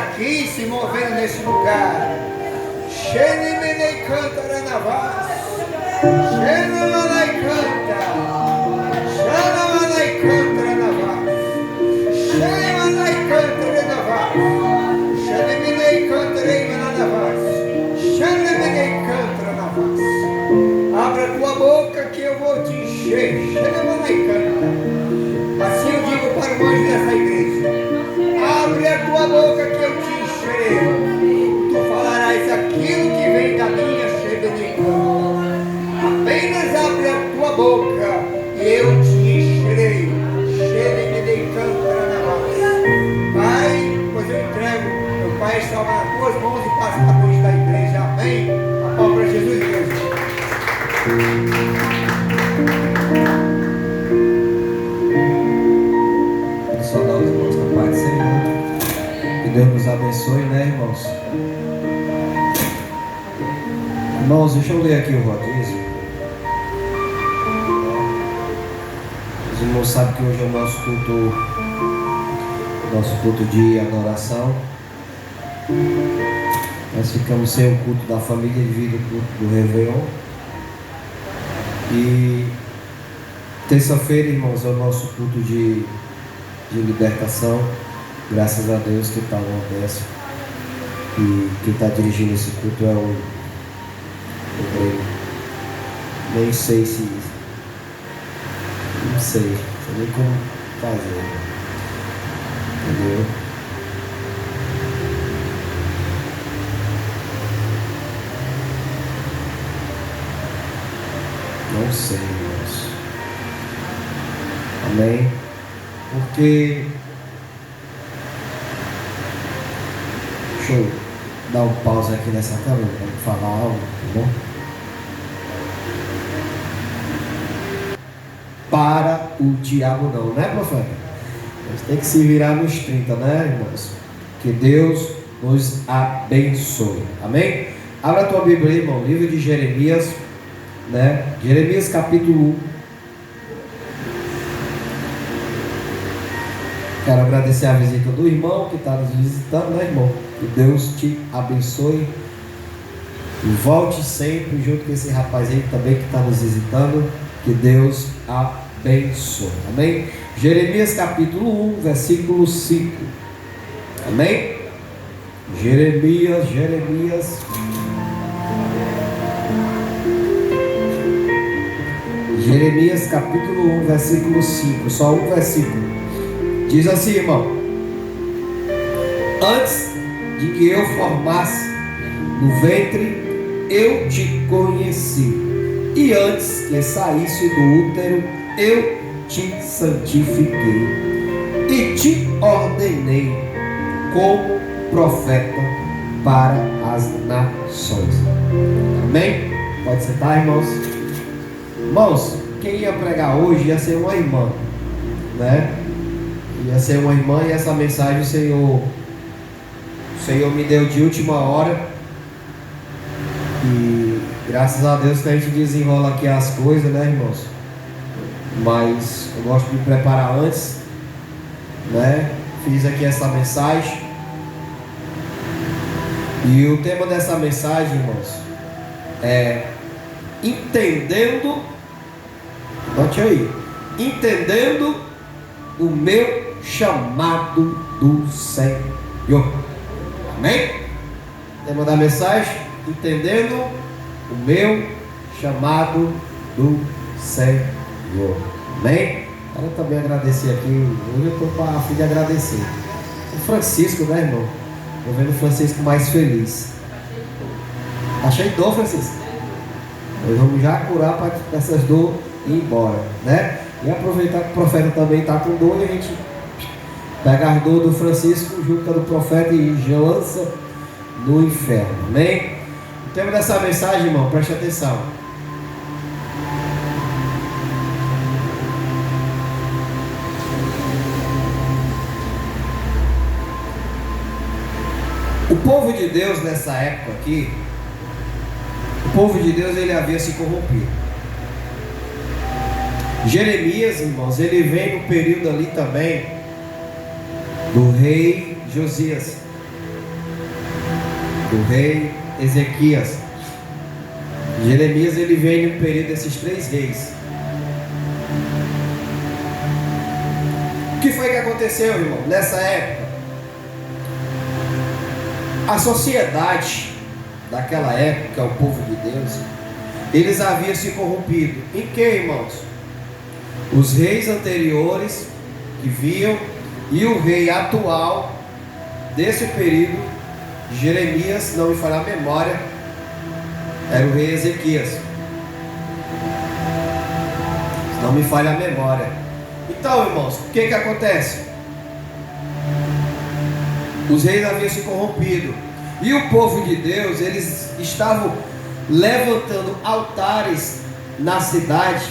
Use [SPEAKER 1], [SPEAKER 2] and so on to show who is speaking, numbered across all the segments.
[SPEAKER 1] aqui se movendo nesse lugar. Xenemenei canta Ranavás. Xenemanai canta. Xenemanai canta Ranavás. Xenemanai canta Ranavás. Xenemenei canta Ranavás. Xenemenei canta Ranavás. Abra tua boca que eu vou te encher. Xenemanai canta. Assim eu digo para o anjo dessa igreja. Abre a tua boca que eu te encherei. Tu falarás aquilo que vem da minha Shebenicã. Apenas abre a tua boca e eu te encherei. Shebenicã. Pai, pois eu entrego meu Pai salva nas tuas mãos e passa para frente da igreja. Amém? A palavra de Jesus, igreja.
[SPEAKER 2] Saudar os irmãos da paz do Senhor. Que Deus nos abençoe, né, irmãos? Irmãos, deixa eu ler aqui o rodízio. Os irmãos sabem que hoje é o nosso culto de adoração. Nós ficamos sem o culto da família devido ao culto do Réveillon. E terça-feira, irmãos, é o nosso culto de libertação. Graças a Deus que está no Odessa. E quem está dirigindo esse culto é o Breno. Nem sei se... Não sei nem como fazer. Entendeu? Não sei, irmãos. Amém? Porque... Deixa eu dar um pause aqui nessa câmera para falar algo, tá bom? Para o diabo não, né, profeta? A gente tem que se virar nos 30, né, irmãos? Que Deus nos abençoe. Amém? Abra a tua Bíblia aí, irmão. Livro de Jeremias, né? Jeremias capítulo 1. Quero agradecer a visita do irmão que está nos visitando, né, irmão? Que Deus te abençoe. E volte sempre junto com esse rapazinho também que está nos visitando. Que Deus abençoe. Amém? Jeremias capítulo 1, versículo 5. Amém? Jeremias. Jeremias capítulo 1, versículo 5. Só um versículo. Diz assim, irmão: antes de que eu formasse no ventre, eu te conheci, e antes que saísse do útero, eu te santifiquei, e te ordenei como profeta para as nações. Amém? Pode sentar, irmãos. Irmãos, quem ia pregar hoje ia ser uma irmã, né? Ia ser uma irmã, e essa mensagem o Senhor me deu de última hora. E graças a Deus que a gente desenrola aqui as coisas, né, irmãos? Mas eu gosto de me preparar antes, né? Fiz aqui essa mensagem. E o tema dessa mensagem, irmãos, é entendendo, note aí, entendendo o meu chamado do Senhor. Amém? Tema da mensagem: entendendo o meu chamado do Senhor. Amém? Quero também agradecer aqui. Hoje eu estou a fim de agradecer o Francisco, né, irmão? Estou vendo o Francisco mais feliz. Achei dor, Francisco? Nós vamos já curar para essas dores ir embora, né? E aproveitar que o profeta também está com dor, e a gente pega as dores do Francisco junto com a do profeta e lança no inferno. Amém? O tema dessa mensagem, irmão, preste atenção. O povo de Deus nessa época aqui, o povo de Deus, ele havia se corrompido. Jeremias, irmãos, ele vem no período ali também do rei Josias. do rei Ezequias. Jeremias ele vem no período desses 3 reis. O que foi que aconteceu, irmão, nessa época? A sociedade daquela época, o povo de Deus, eles haviam se corrompido. Em que, irmãos? Os reis anteriores que vinham e o rei atual desse período, Jeremias, não me falha a memória, era o rei Ezequias. Não me falha a memória. Então, irmãos, o que acontece? Os reis haviam se corrompido e o povo de Deus, eles estavam levantando altares na cidade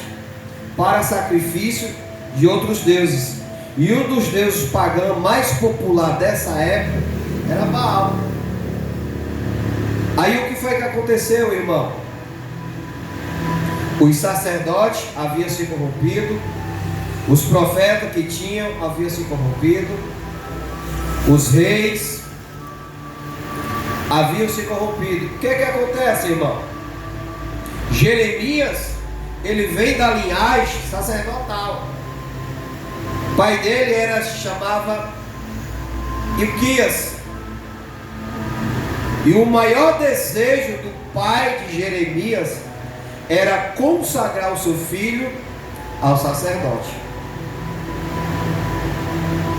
[SPEAKER 2] para sacrifício de outros deuses. E um dos deuses pagãos mais popular dessa época era Baal. Aí o que foi que aconteceu, irmão? Os sacerdotes haviam se corrompido, os profetas que tinham haviam se corrompido, os reis haviam se corrompido. O que acontece, irmão? Jeremias, ele vem da linhagem sacerdotal. O pai dele chamava Ilquias. E o maior desejo do pai de Jeremias era consagrar o seu filho ao sacerdote.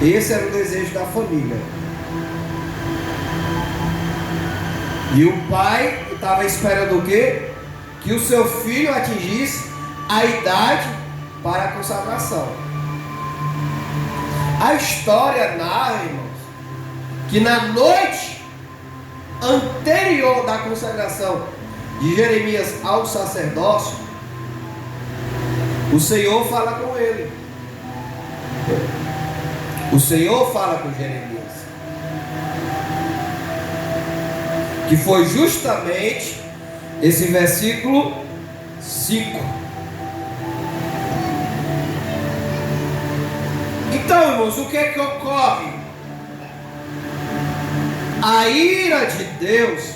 [SPEAKER 2] Esse era o desejo da família. E o pai estava esperando o quê? Que o seu filho atingisse a idade para a consagração. A história narra, irmãos, que na noite anterior da consagração de Jeremias ao sacerdócio, o Senhor fala com ele. O Senhor fala com Jeremias. Que foi justamente esse versículo 5. Então, irmãos, o que é que ocorre? A ira de Deus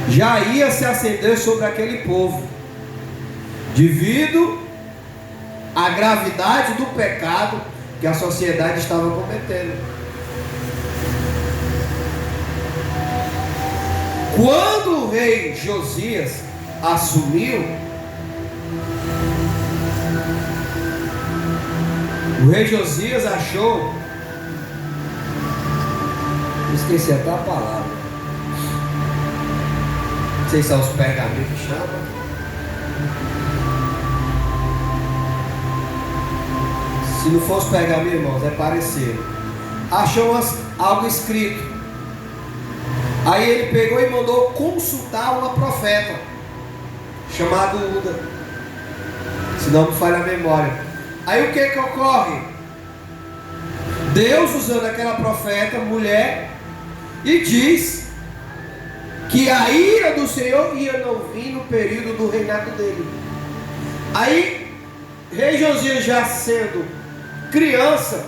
[SPEAKER 2] já ia se acender sobre aquele povo, devido à gravidade do pecado que a sociedade estava cometendo. Quando o rei Josias assumiu, o rei Josias achou, esqueci até a palavra, não sei se são os pergaminhos que chamam. Se não for os pergaminhos, irmãos, é parecido. Achou algo escrito. Aí ele pegou e mandou consultar uma profeta chamada Uda, se não me falha a memória. Aí o que ocorre? Deus, usando aquela profeta, mulher, e diz que a ira do Senhor ia não vir no período do reinado dele. Aí, rei Josias, já sendo criança,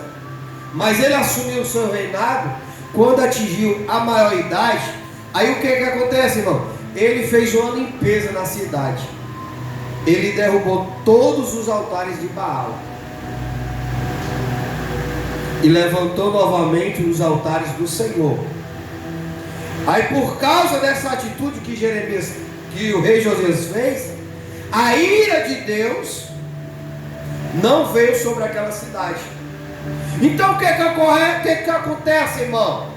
[SPEAKER 2] mas ele assumiu o seu reinado quando atingiu a maior idade. Aí o que acontece, irmão? Ele fez uma limpeza na cidade. Ele derrubou todos os altares de Baal e levantou novamente os altares do Senhor. Aí, por causa dessa atitude que o rei Josias fez, a ira de Deus não veio sobre aquela cidade. Então o que ocorre? O que acontece, irmão?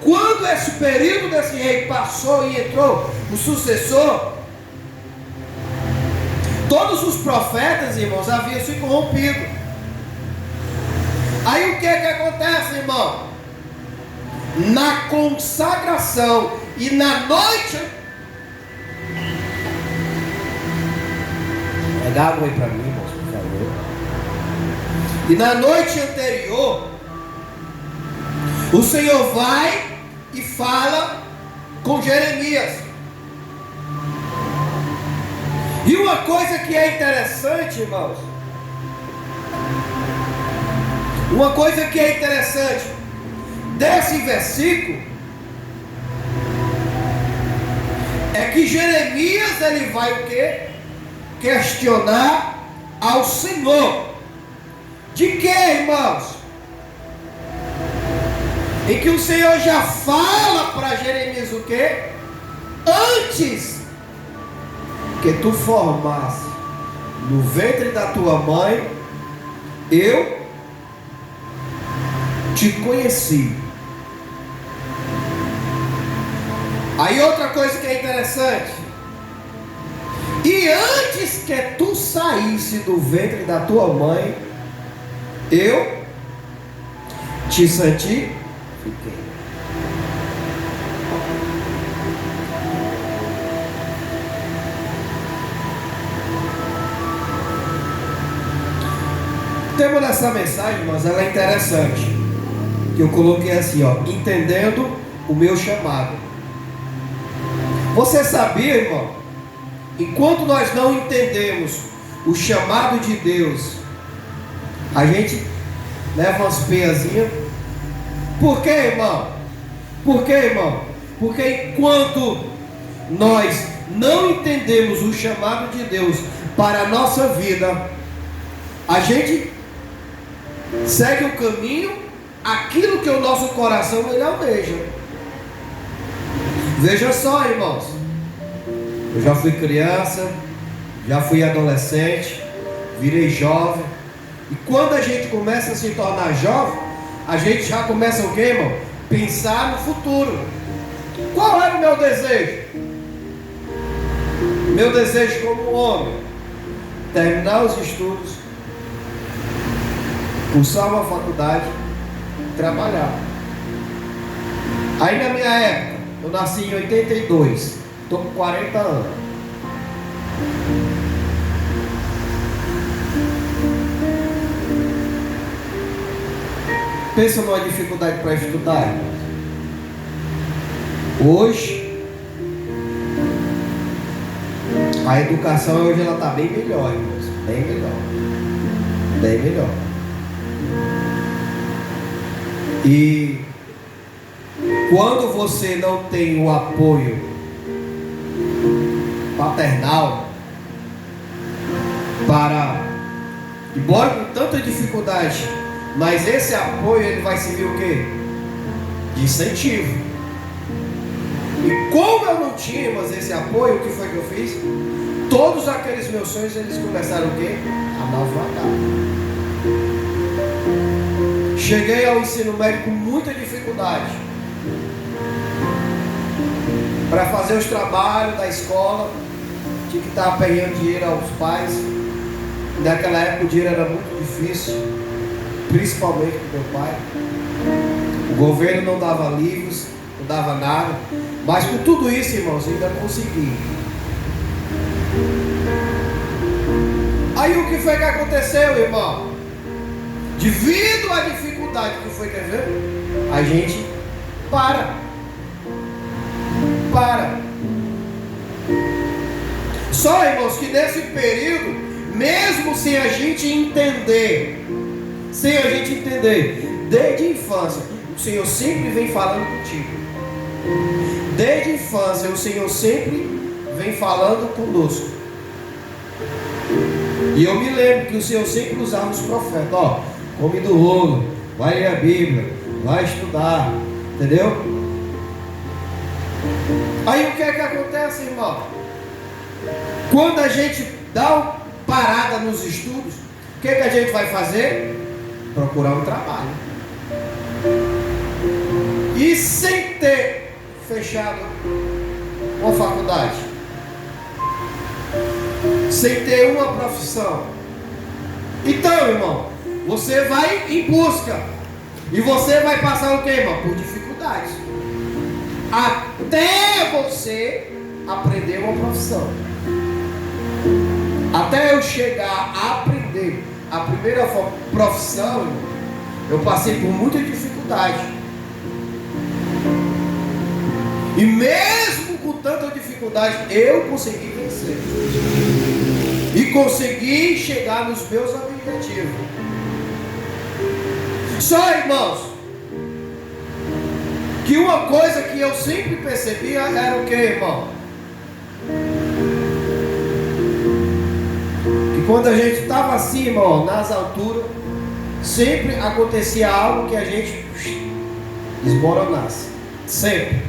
[SPEAKER 2] Quando esse período desse rei passou e entrou o sucessor, todos os profetas, irmãos, haviam se corrompido. Aí o que acontece, irmão? Na consagração e na noite, pega água aí para mim, irmãos, por favor. E na noite anterior, o Senhor vai e fala com Jeremias. E uma coisa que é interessante, irmãos, desse versículo, é que Jeremias ele vai o quê? Questionar ao Senhor. De que, irmãos? Em que o Senhor já fala para Jeremias o quê? Antes que tu formasse no ventre da tua mãe, eu te conheci. Aí outra coisa que é interessante: e antes que tu saísse do ventre da tua mãe, eu te santifiquei. O tema dessa mensagem, irmãos, ela é interessante. Que eu coloquei assim, ó, entendendo o meu chamado. Você sabia, irmão? Enquanto nós não entendemos o chamado de Deus, a gente leva umas peiazinhas. Por quê, irmão? Por quê, irmão? Porque enquanto nós não entendemos o chamado de Deus para a nossa vida, a gente segue o caminho, aquilo que o nosso coração ele almeja. Veja só, irmãos, eu já fui criança, já fui adolescente, virei jovem. E quando a gente começa a se tornar jovem, a gente já começa o quê, irmão? Pensar no futuro. Qual era o meu desejo? Meu desejo como homem: terminar os estudos, cursar uma faculdade, trabalhar. Aí na minha época, eu nasci em 82, estou com 40 anos. Pensa numa dificuldade para estudar, irmãos. Hoje, a educação hoje ela está bem melhor, irmãos. Bem melhor. Bem melhor. E quando você não tem o apoio paternal para, embora com tanta dificuldade, mas esse apoio ele vai servir o quê? De incentivo. E como eu não tinha mais esse apoio, o que foi que eu fiz? Todos aqueles meus sonhos eles começaram o quê? A naufragar. Cheguei ao ensino médio com muita dificuldade. Para fazer os trabalhos da escola, tinha que estar apanhando dinheiro aos pais. Naquela época o dinheiro era muito difícil, principalmente para o meu pai. O governo não dava livros, não dava nada. Mas com tudo isso, irmãos, eu ainda consegui. Aí o que foi que aconteceu, irmão? Devido à dificuldade que foi, quer ver? A gente para. Só, irmãos, que nesse período, mesmo sem a gente entender, desde a infância, o Senhor sempre vem falando contigo. Desde a infância, o Senhor sempre vem falando conosco. E eu me lembro que o Senhor sempre usava os profetas. Ó, come do rolo, vai ler a Bíblia, vai estudar, entendeu? Aí o que é que acontece, irmão? Quando a gente dá uma parada nos estudos, o que é que a gente vai fazer? Procurar um trabalho. E sem ter fechado uma faculdade, sem ter uma profissão, então, irmão, você vai em busca. E você vai passar o que, irmão? Por dificuldades. Até você aprender uma profissão. Até eu chegar a aprender a primeira profissão, irmão, eu passei por muita dificuldade. E mesmo com tanta dificuldade, eu consegui vencer. E consegui chegar nos meus objetivos. Só, irmãos, que uma coisa que eu sempre percebia era o que, irmão? Que quando a gente estava assim, irmão, nas alturas, sempre acontecia algo que a gente desmoronasse. Sempre.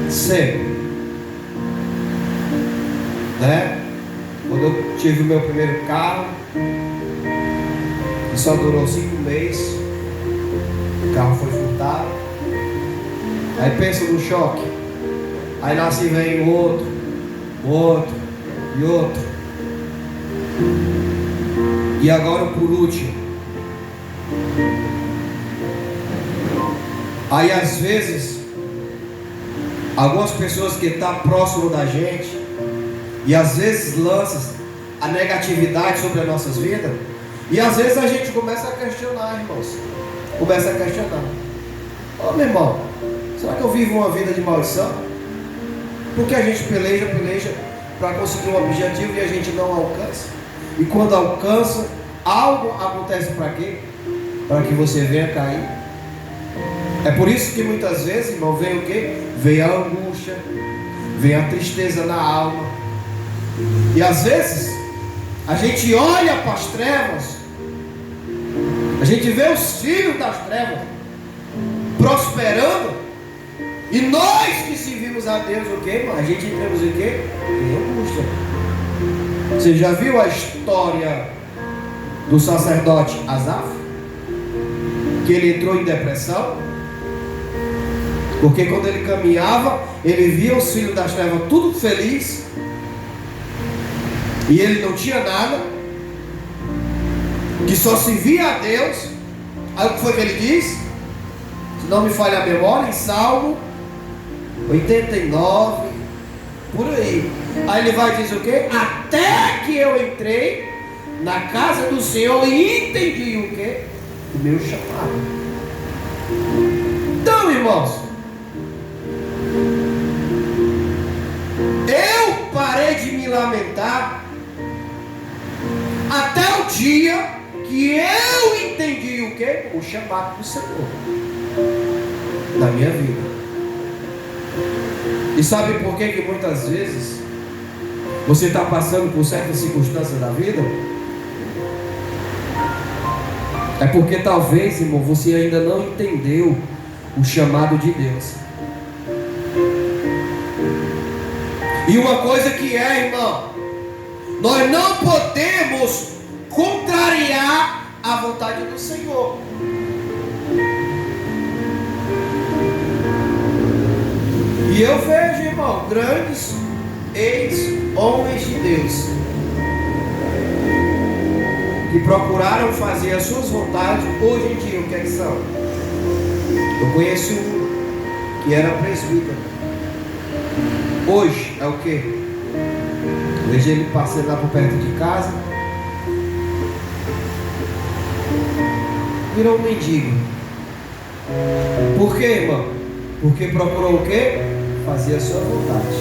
[SPEAKER 2] Sempre. Né? Quando eu tive o meu primeiro carro, que só durou 5 meses, o carro foi furtado. Aí pensa no choque. Aí lá se vem outro e outro. E agora por último. Aí às vezes, algumas pessoas que estão próximo da gente, e às vezes lançam a negatividade sobre as nossas vidas, e às vezes a gente começa a questionar, irmãos. Começa a questionar. Ô meu irmão, será que eu vivo uma vida de maldição? Porque a gente peleja para conseguir um objetivo e a gente não alcança. E quando alcança, algo acontece para quê? Para que você venha cair. É por isso que muitas vezes, irmão, vem o quê? Vem a angústia, vem a tristeza na alma. E às vezes, a gente olha para as trevas, a gente vê os filhos das trevas prosperando, e nós que servimos a Deus, o quê, irmão? A gente temos o quê? Em angústia. Você já viu a história do sacerdote Asaf? Que ele entrou em depressão, porque quando ele caminhava, ele via os filhos das trevas tudo feliz, e ele não tinha nada, que só se via a Deus. Aí o que foi que ele diz? Se não me falha a memória, em Salmo 89, por aí. Aí ele vai dizer o quê? Até que eu entrei na casa do Senhor e entendi o quê? O meu chamado. Então, irmãos, eu parei de me lamentar até o dia que eu entendi o quê? O chamado do Senhor na minha vida. E sabe por que muitas vezes você está passando por certas circunstâncias da vida? É porque talvez, irmão, você ainda não entendeu o chamado de Deus. E uma coisa que é, irmão, nós não podemos contrariar a vontade do Senhor. E eu vejo, irmão, grandes ex-homens de Deus que procuraram fazer as suas vontades. Hoje em dia, o que é que são? Eu conheço um que era presbítero. Hoje é o que? Vejo ele passando lá por perto de casa, virou um mendigo. Por quê, irmão? Porque procurou o quê? Fazer a sua vontade.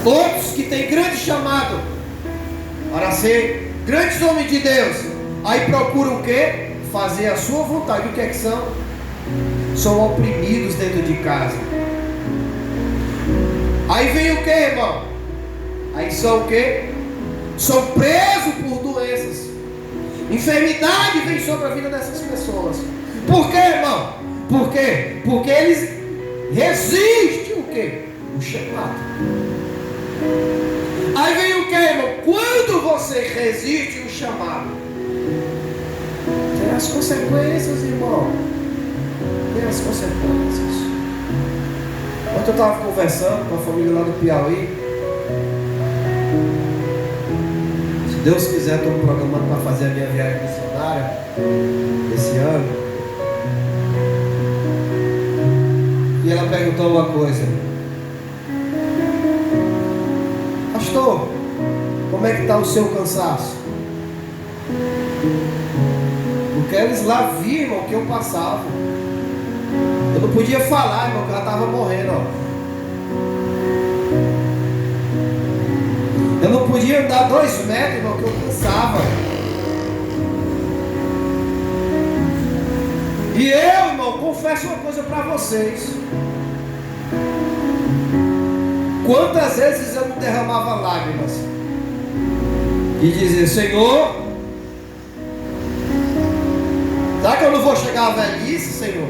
[SPEAKER 2] Outros que têm grande chamado para ser grandes homens de Deus, aí procuram o quê? Fazer a sua vontade. O que é que são? São oprimidos dentro de casa. Aí vem o que, irmão? Aí são o que? São presos por doenças. Enfermidade vem sobre a vida dessas pessoas. Por quê, irmão? Por quê? Porque eles resistem o quê? O chamado. Aí vem o que, irmão? Quando você resiste o chamado, tem as consequências, irmão. Tem as consequências. Ontem eu estava conversando com a família lá do Piauí. Se Deus quiser, estou me programando para fazer a minha viagem missionária esse ano. E ela perguntou uma coisa: pastor, como é que está o seu cansaço? Porque eles lá viram o que eu passava. Eu não podia falar, irmão, que ela estava morrendo, ó. Eu não podia andar 2 metros, irmão, que eu cansava. E eu, irmão, confesso uma coisa para vocês. Quantas vezes eu não derramava lágrimas e dizia: Senhor, será que eu não vou chegar à velhice, Senhor?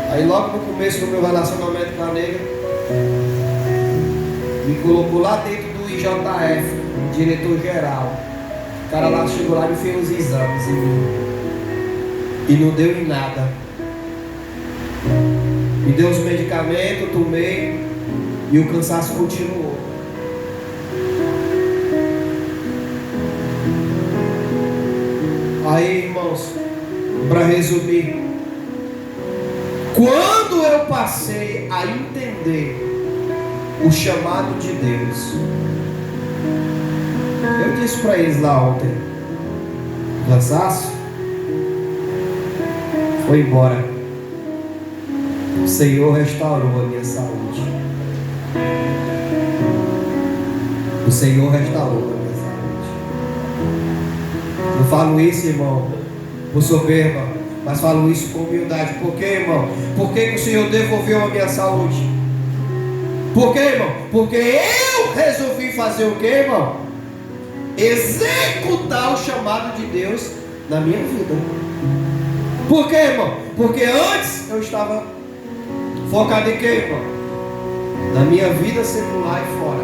[SPEAKER 2] Aí logo no começo do meu relacionamento com a nega, me colocou lá dentro do IJF, diretor geral. O cara lá chegou lá e fez os exames em mim. E não deu em nada. Me deu os medicamentos, tomei, e o cansaço continuou. Aí, irmãos, para resumir, quando eu passei a entender o chamado de Deus, eu disse para eles lá ontem, o cansaço foi embora. O Senhor restaurou a minha saúde. O Senhor restaurou a minha saúde. Não falo isso, irmão, por soberba, mas falo isso com humildade. Por quê, irmão? Por que o Senhor devolveu a minha saúde? Por quê, irmão? Porque eu resolvi fazer o quê, irmão? Executar o chamado de Deus na minha vida. Por quê, irmão? Porque antes eu estava focado em quê, irmão? Na minha vida secular e fora.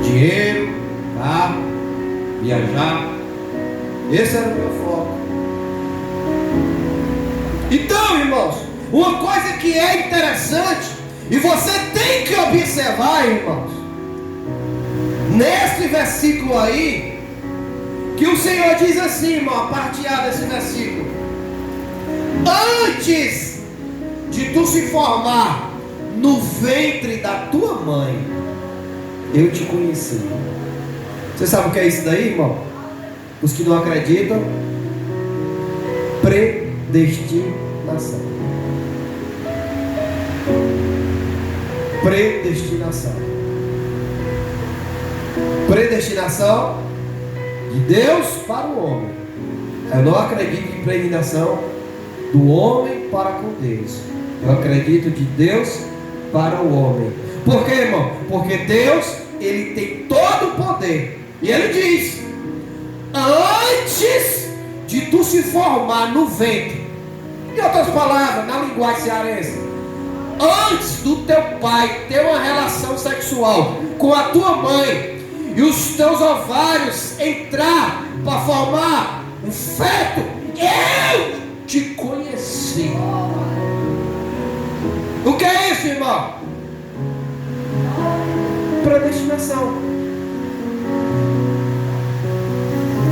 [SPEAKER 2] Dinheiro, carro, viajar. Esse era o meu foco. Então, irmãos, uma coisa que é interessante e você tem que observar, irmãos, nesse versículo aí, que o Senhor diz assim, irmão, a parte A desse versículo: antes de tu se formar no ventre da tua mãe, eu te conheci. Você sabe o que é isso daí, irmão? Os que não acreditam, predestinação. Predestinação. Predestinação de Deus para o homem. Eu não acredito em predestinação do homem para com Deus. Eu acredito de Deus para o homem. Por quê, irmão? Porque Deus, Ele tem todo o poder. E Ele diz: antes de tu se formar no ventre, em outras palavras, na linguagem cearense, antes do teu pai ter uma relação sexual com a tua mãe e os teus ovários entrar para formar um feto, eu te conheci. O que é isso, irmão? Predestinação.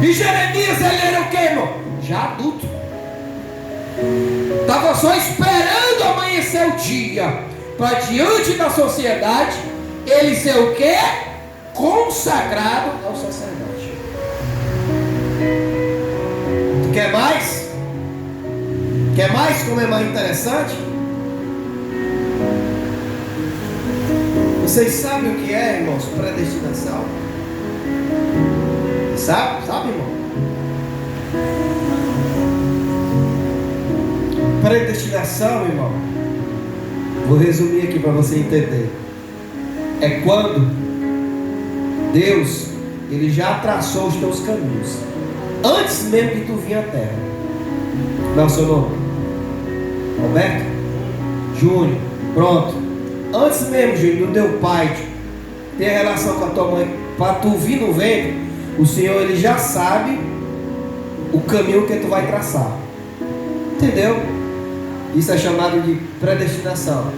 [SPEAKER 2] E Jeremias, ele era o que, irmão? Já adulto. Estava só esperando amanhecer o dia para, diante da sociedade, ele ser o que? Consagrado ao sacerdote. Tu quer mais? Quer mais? Como é mais interessante? Vocês sabem o que é, irmãos, predestinação? Sabe, irmão? Predestinação, irmão, vou resumir aqui para você entender. É quando Deus, Ele já traçou os teus caminhos antes mesmo de tu vir à terra. Qual é o seu nome? Roberto? Júnior. Pronto. Antes mesmo, Júnior, do teu pai ter relação com a tua mãe, para tu vir no ventre, o Senhor, Ele já sabe o caminho que tu vai traçar. Entendeu? Isso é chamado de predestinação.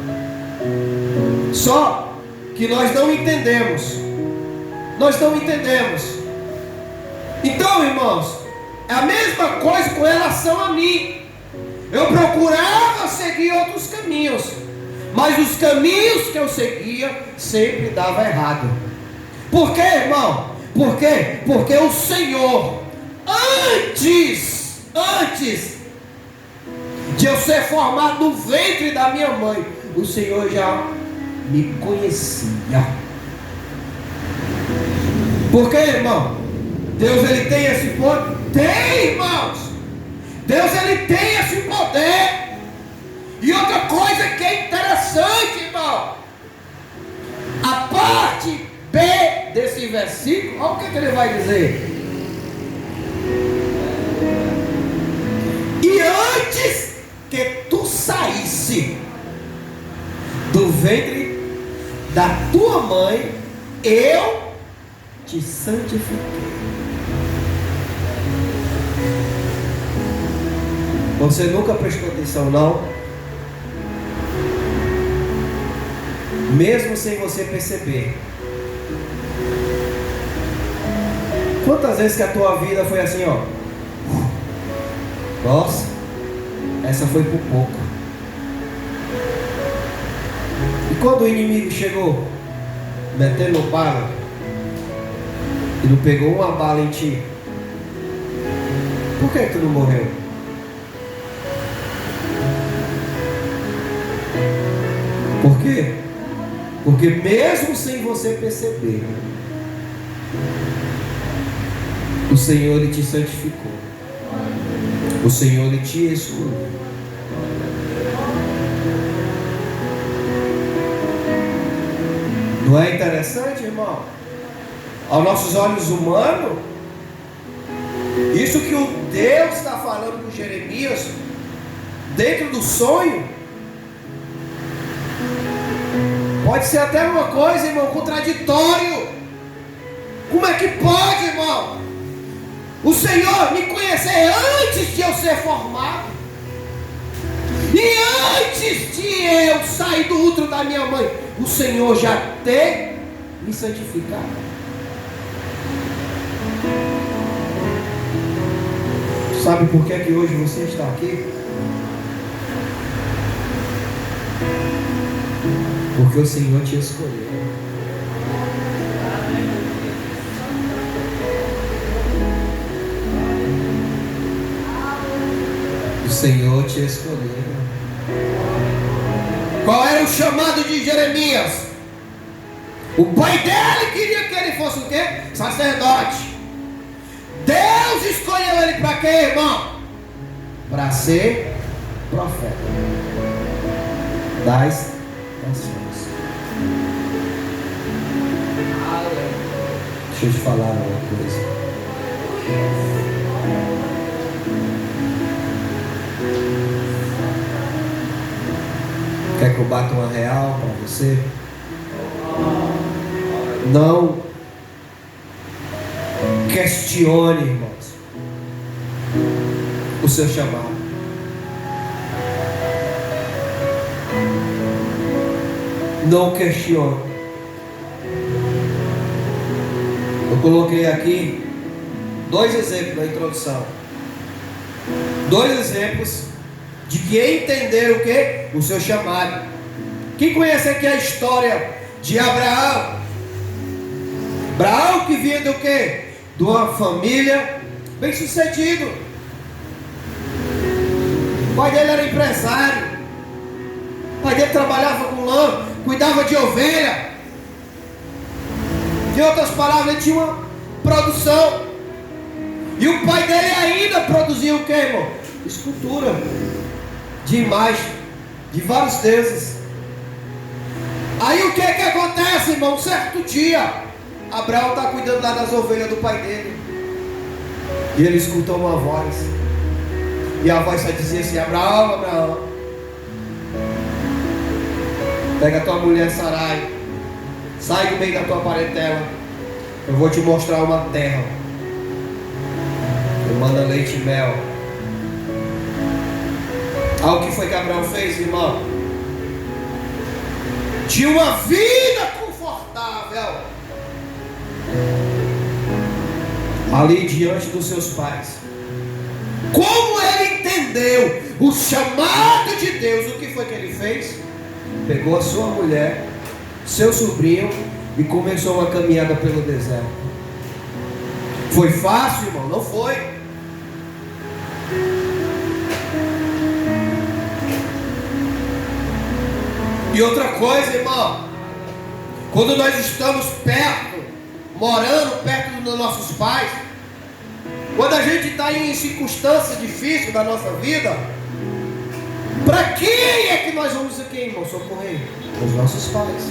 [SPEAKER 2] Só que nós não entendemos. Nós não entendemos. Então, irmãos, é a mesma coisa com relação a mim. Eu procurava seguir outros caminhos, mas os caminhos que eu seguia sempre dava errado. Por quê, irmão? Por quê? Porque o Senhor, antes de eu ser formado no ventre da minha mãe, o Senhor já me conhecia. Por quê, irmão? Deus, Ele tem esse poder? Tem, irmãos. Deus, ele tem esse poder. E outra coisa que é interessante, irmão, a parte B desse versículo, olha o que ele vai dizer. E antes que tu saísse do ventre da tua mãe, eu te santifiquei. Você nunca prestou atenção, não? Mesmo sem você perceber. Quantas vezes que a tua vida foi assim, ó? Nossa, essa foi por pouco. E quando o inimigo chegou, metendo bala, e não pegou uma bala em ti, por que tu não morreu? Por quê? Porque mesmo sem você perceber, o Senhor ele te santificou. O Senhor ele te escolheu. Não é interessante, irmão? Aos nossos olhos humanos, isso que o Deus está falando com Jeremias, dentro do sonho, pode ser até uma coisa, irmão, contraditório. Como é que pode, irmão? O Senhor me conhecer antes de eu ser formado, e antes de eu sair do útero da minha mãe, o Senhor já ter me santificado. Sabe por que que hoje você está aqui? Porque o Senhor te escolheu. O Senhor te escolheu. Qual era o chamado de Jeremias? O pai dele queria que ele fosse o quê? Sacerdote. Deus escolheu ele para quê, irmão? Para ser profeta das nações. Deixa eu te falar uma coisa. Quer que eu bata uma real para você? Não questione, irmãos, o seu chamado. Não questione. Eu coloquei aqui 2 exemplos na introdução. 2 exemplos de que entender o que? O seu chamado. Quem conhece aqui a história de Abraão? Abraão que vinha do que? De uma família bem sucedida. O pai dele era empresário. O pai dele trabalhava com lã, cuidava de ovelha. Em outras palavras, ele tinha uma produção. E o pai dele ainda produzia o que, irmão? Escultura de imagem de vários deuses. Aí o que que acontece, irmão? Um certo dia, Abraão está cuidando lá das ovelhas do pai dele, e ele escutou uma voz, e a voz só dizia assim: Abraão, Abraão, pega a tua mulher Sarai, sai do meio da tua parentela, eu vou te mostrar uma terra que manda leite e mel. Ah, o que foi que Abraão fez, irmão? Tinha uma vida confortável ali diante dos seus pais. Como ele entendeu o chamado de Deus, o que foi que ele fez? Pegou a sua mulher, seu sobrinho, e começou uma caminhada pelo deserto. Foi fácil, irmão? Não foi. E outra coisa, irmão, quando nós estamos perto, morando perto dos nossos pais, Quando a gente está em circunstâncias difíceis da nossa vida, para quem é que nós vamos aqui, irmão, socorrer? Os nossos pais.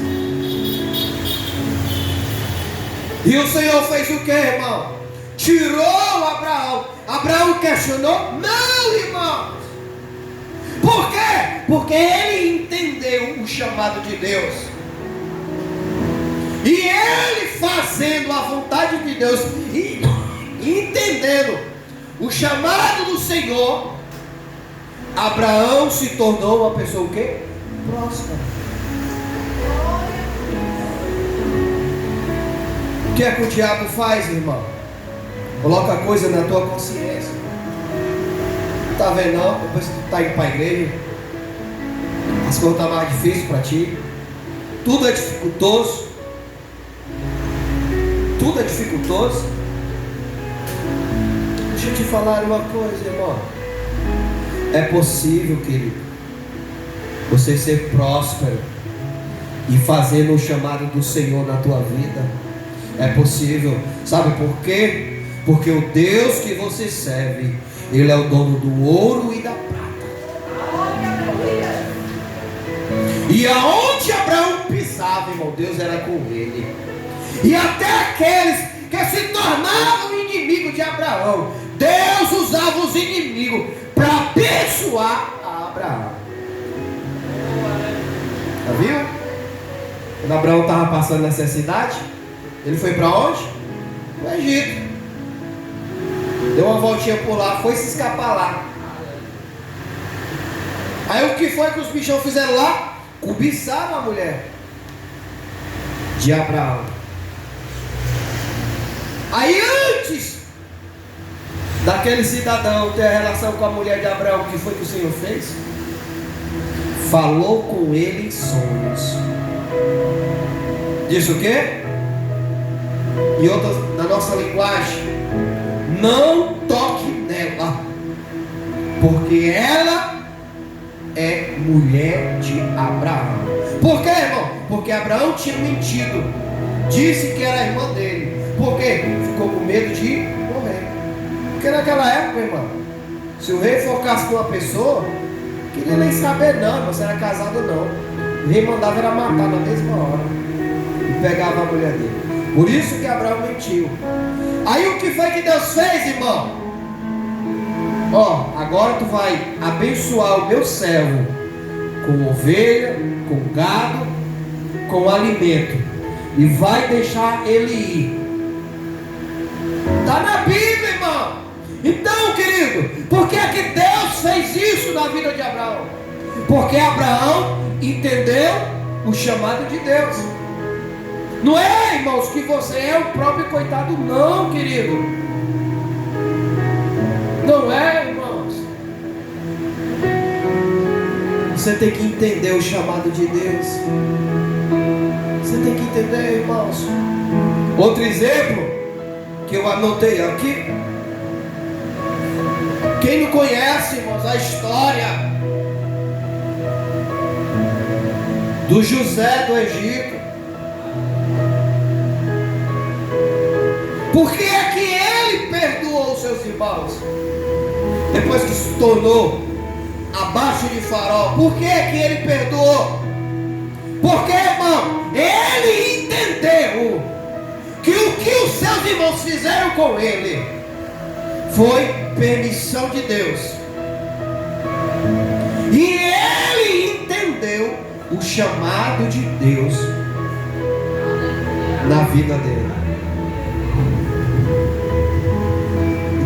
[SPEAKER 2] E o Senhor fez o que, irmão? Tirou Abraão. Abraão questionou? Não, irmão. Por quê? Porque ele entendeu o chamado de Deus. E ele fazendo a vontade de Deus e entendendo o chamado do Senhor, Abraão se tornou uma pessoa o quê? Próspera. O que é que o diabo faz, irmão? Coloca coisa na tua consciência. Tá vendo não? Depois que tu tá indo para a igreja, as coisas estão mais difíceis para ti. Tudo é dificultoso. Tudo é dificultoso. Deixa eu te falar uma coisa, irmão. É possível, querido, você ser próspero e fazer o chamado do Senhor na tua vida. É possível. Sabe por quê? Porque o Deus que você serve, Ele é o dono do ouro e da prata. E aonde Abraão pisava, irmão, Deus era com ele. E até aqueles que se tornavam inimigos de Abraão, Deus usava os inimigos para abençoar a Abraão. Já viu? Quando Abraão estava passando necessidade, ele foi para onde? Para o Egito. Deu uma voltinha por lá, foi se escapar lá. Aí o que foi que os bichão fizeram lá? Cobiçaram a mulher de Abraão. Aí antes daquele cidadão ter a relação com a mulher de Abraão, o que foi que o Senhor fez? Falou com ele em sonhos. Disse o quê? E outras, na nossa linguagem, não toque nela, porque ela é mulher de Abraão. Por quê, irmão? Porque Abraão tinha mentido, disse que era a irmã dele. Por quê? Ficou com medo de morrer. Porque naquela época, irmão, se o rei focasse com uma pessoa, não queria nem saber não, você era casado ou não. O rei mandava era matar na mesma hora e pegava a mulher dele. Por isso que Abraão mentiu. Aí o que foi que Deus fez, irmão? Ó, agora tu vai abençoar o meu servo com ovelha, com gado, com alimento, e vai deixar ele ir. Está na Bíblia, irmão. Então, querido, por que é que Deus fez isso na vida de Abraão? Porque Abraão entendeu o chamado de Deus. Não é, irmãos, que você é o próprio coitado, não, querido. Não é, irmãos. Você tem que entender o chamado de Deus. Você tem que entender, irmãos. Outro exemplo que eu anotei aqui. Quem não conhece, irmãos, a história do José do Egito? Por que é que ele perdoou os seus irmãos? Depois que se tornou abaixo de Faraó, por que é que ele perdoou? Porque, irmão, ele entendeu que o que os seus irmãos fizeram com ele foi permissão de Deus. E ele entendeu o chamado de Deus na vida dele.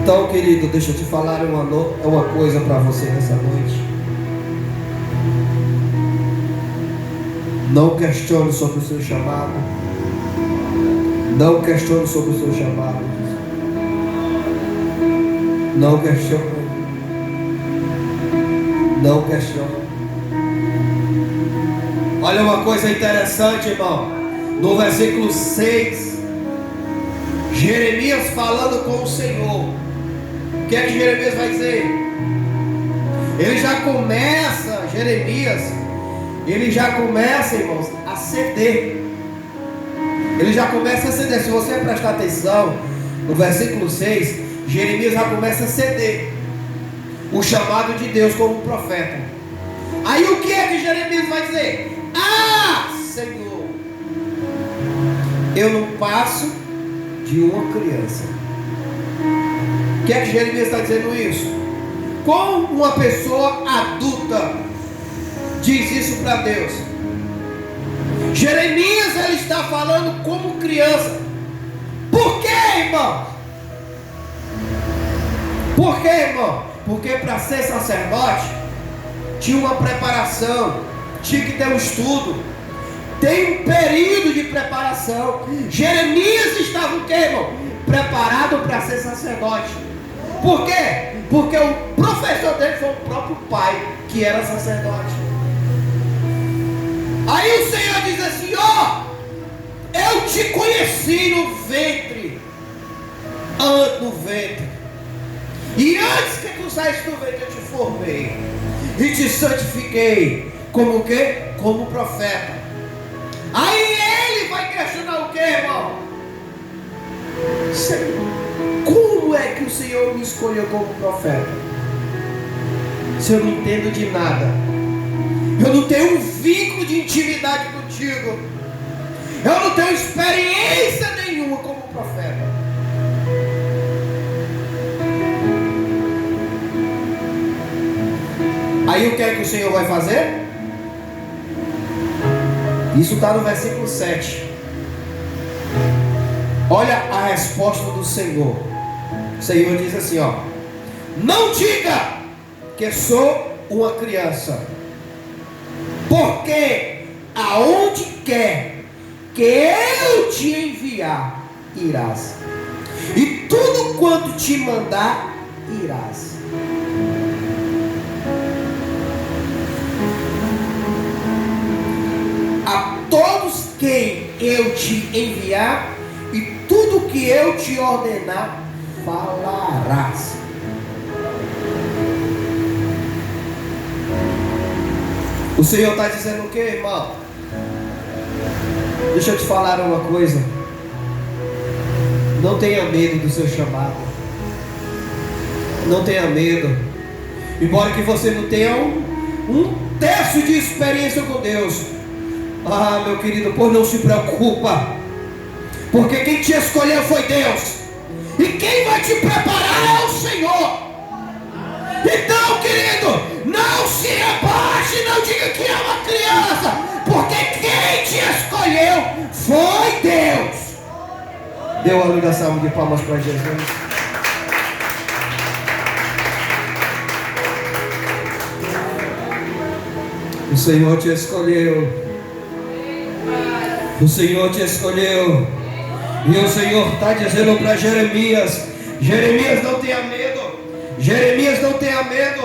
[SPEAKER 2] Então, querido, deixa eu te falar uma coisa para você nessa noite. Não questione sobre o seu chamado. Não questione sobre o seu chamado. Não questione. Não questione. Olha uma coisa interessante, irmão. No versículo 6, Jeremias falando com o Senhor. O que é que Jeremias vai dizer? Ele já começa, irmãos, a ceder. Ele já começa a ceder. Se você prestar atenção no versículo 6, Jeremias já começa a ceder o chamado de Deus como profeta. Aí o que é que Jeremias vai dizer? Ah, Senhor, eu não passo de uma criança. O que é que Jeremias está dizendo isso? Como uma pessoa adulta diz isso para Deus? Jeremias, ele está falando como criança. Por quê, irmão? Por quê, irmão? Porque para ser sacerdote tinha uma preparação, tinha que ter um estudo, tem um período de preparação. Jeremias estava o quê, irmão? Preparado para ser sacerdote. Por quê? Porque o professor dele foi o próprio pai, que era sacerdote. Aí o Senhor diz assim: ó, eu te conheci no ventre, no ventre, e antes que tu saísse do ventre eu te formei e te santifiquei como o quê? Como profeta. Aí ele vai questionar o quê, irmão? Senhor, como é que o Senhor me escolheu como profeta? Se eu não entendo de nada, eu não tenho um vínculo de intimidade contigo, eu não tenho experiência nenhuma como profeta. Aí o que é que o Senhor vai fazer? Isso está no versículo 7. Olha a resposta do Senhor. O Senhor diz assim, ó: não diga que sou uma criança, porque aonde quer que eu te enviar, irás, e tudo quanto te mandar, irás. A todos quem eu te enviar, e tudo que eu te ordenar, falarás. O Senhor está dizendo o que, irmão? Deixa eu te falar uma coisa. Não tenha medo do seu chamado. Não tenha medo. Embora que você não tenha um terço de experiência com Deus. Ah, meu querido, pois não se preocupa, porque quem te escolheu foi Deus, e quem vai te preparar é o Senhor. Então, querido, não se abaixe, não diga que é uma criança, porque quem te escolheu foi Deus. Dê uma ligação de palmas para Jesus. O Senhor te escolheu. O Senhor te escolheu. E o Senhor está dizendo para Jeremias: Jeremias, não tenha medo. Jeremias, não tenha medo.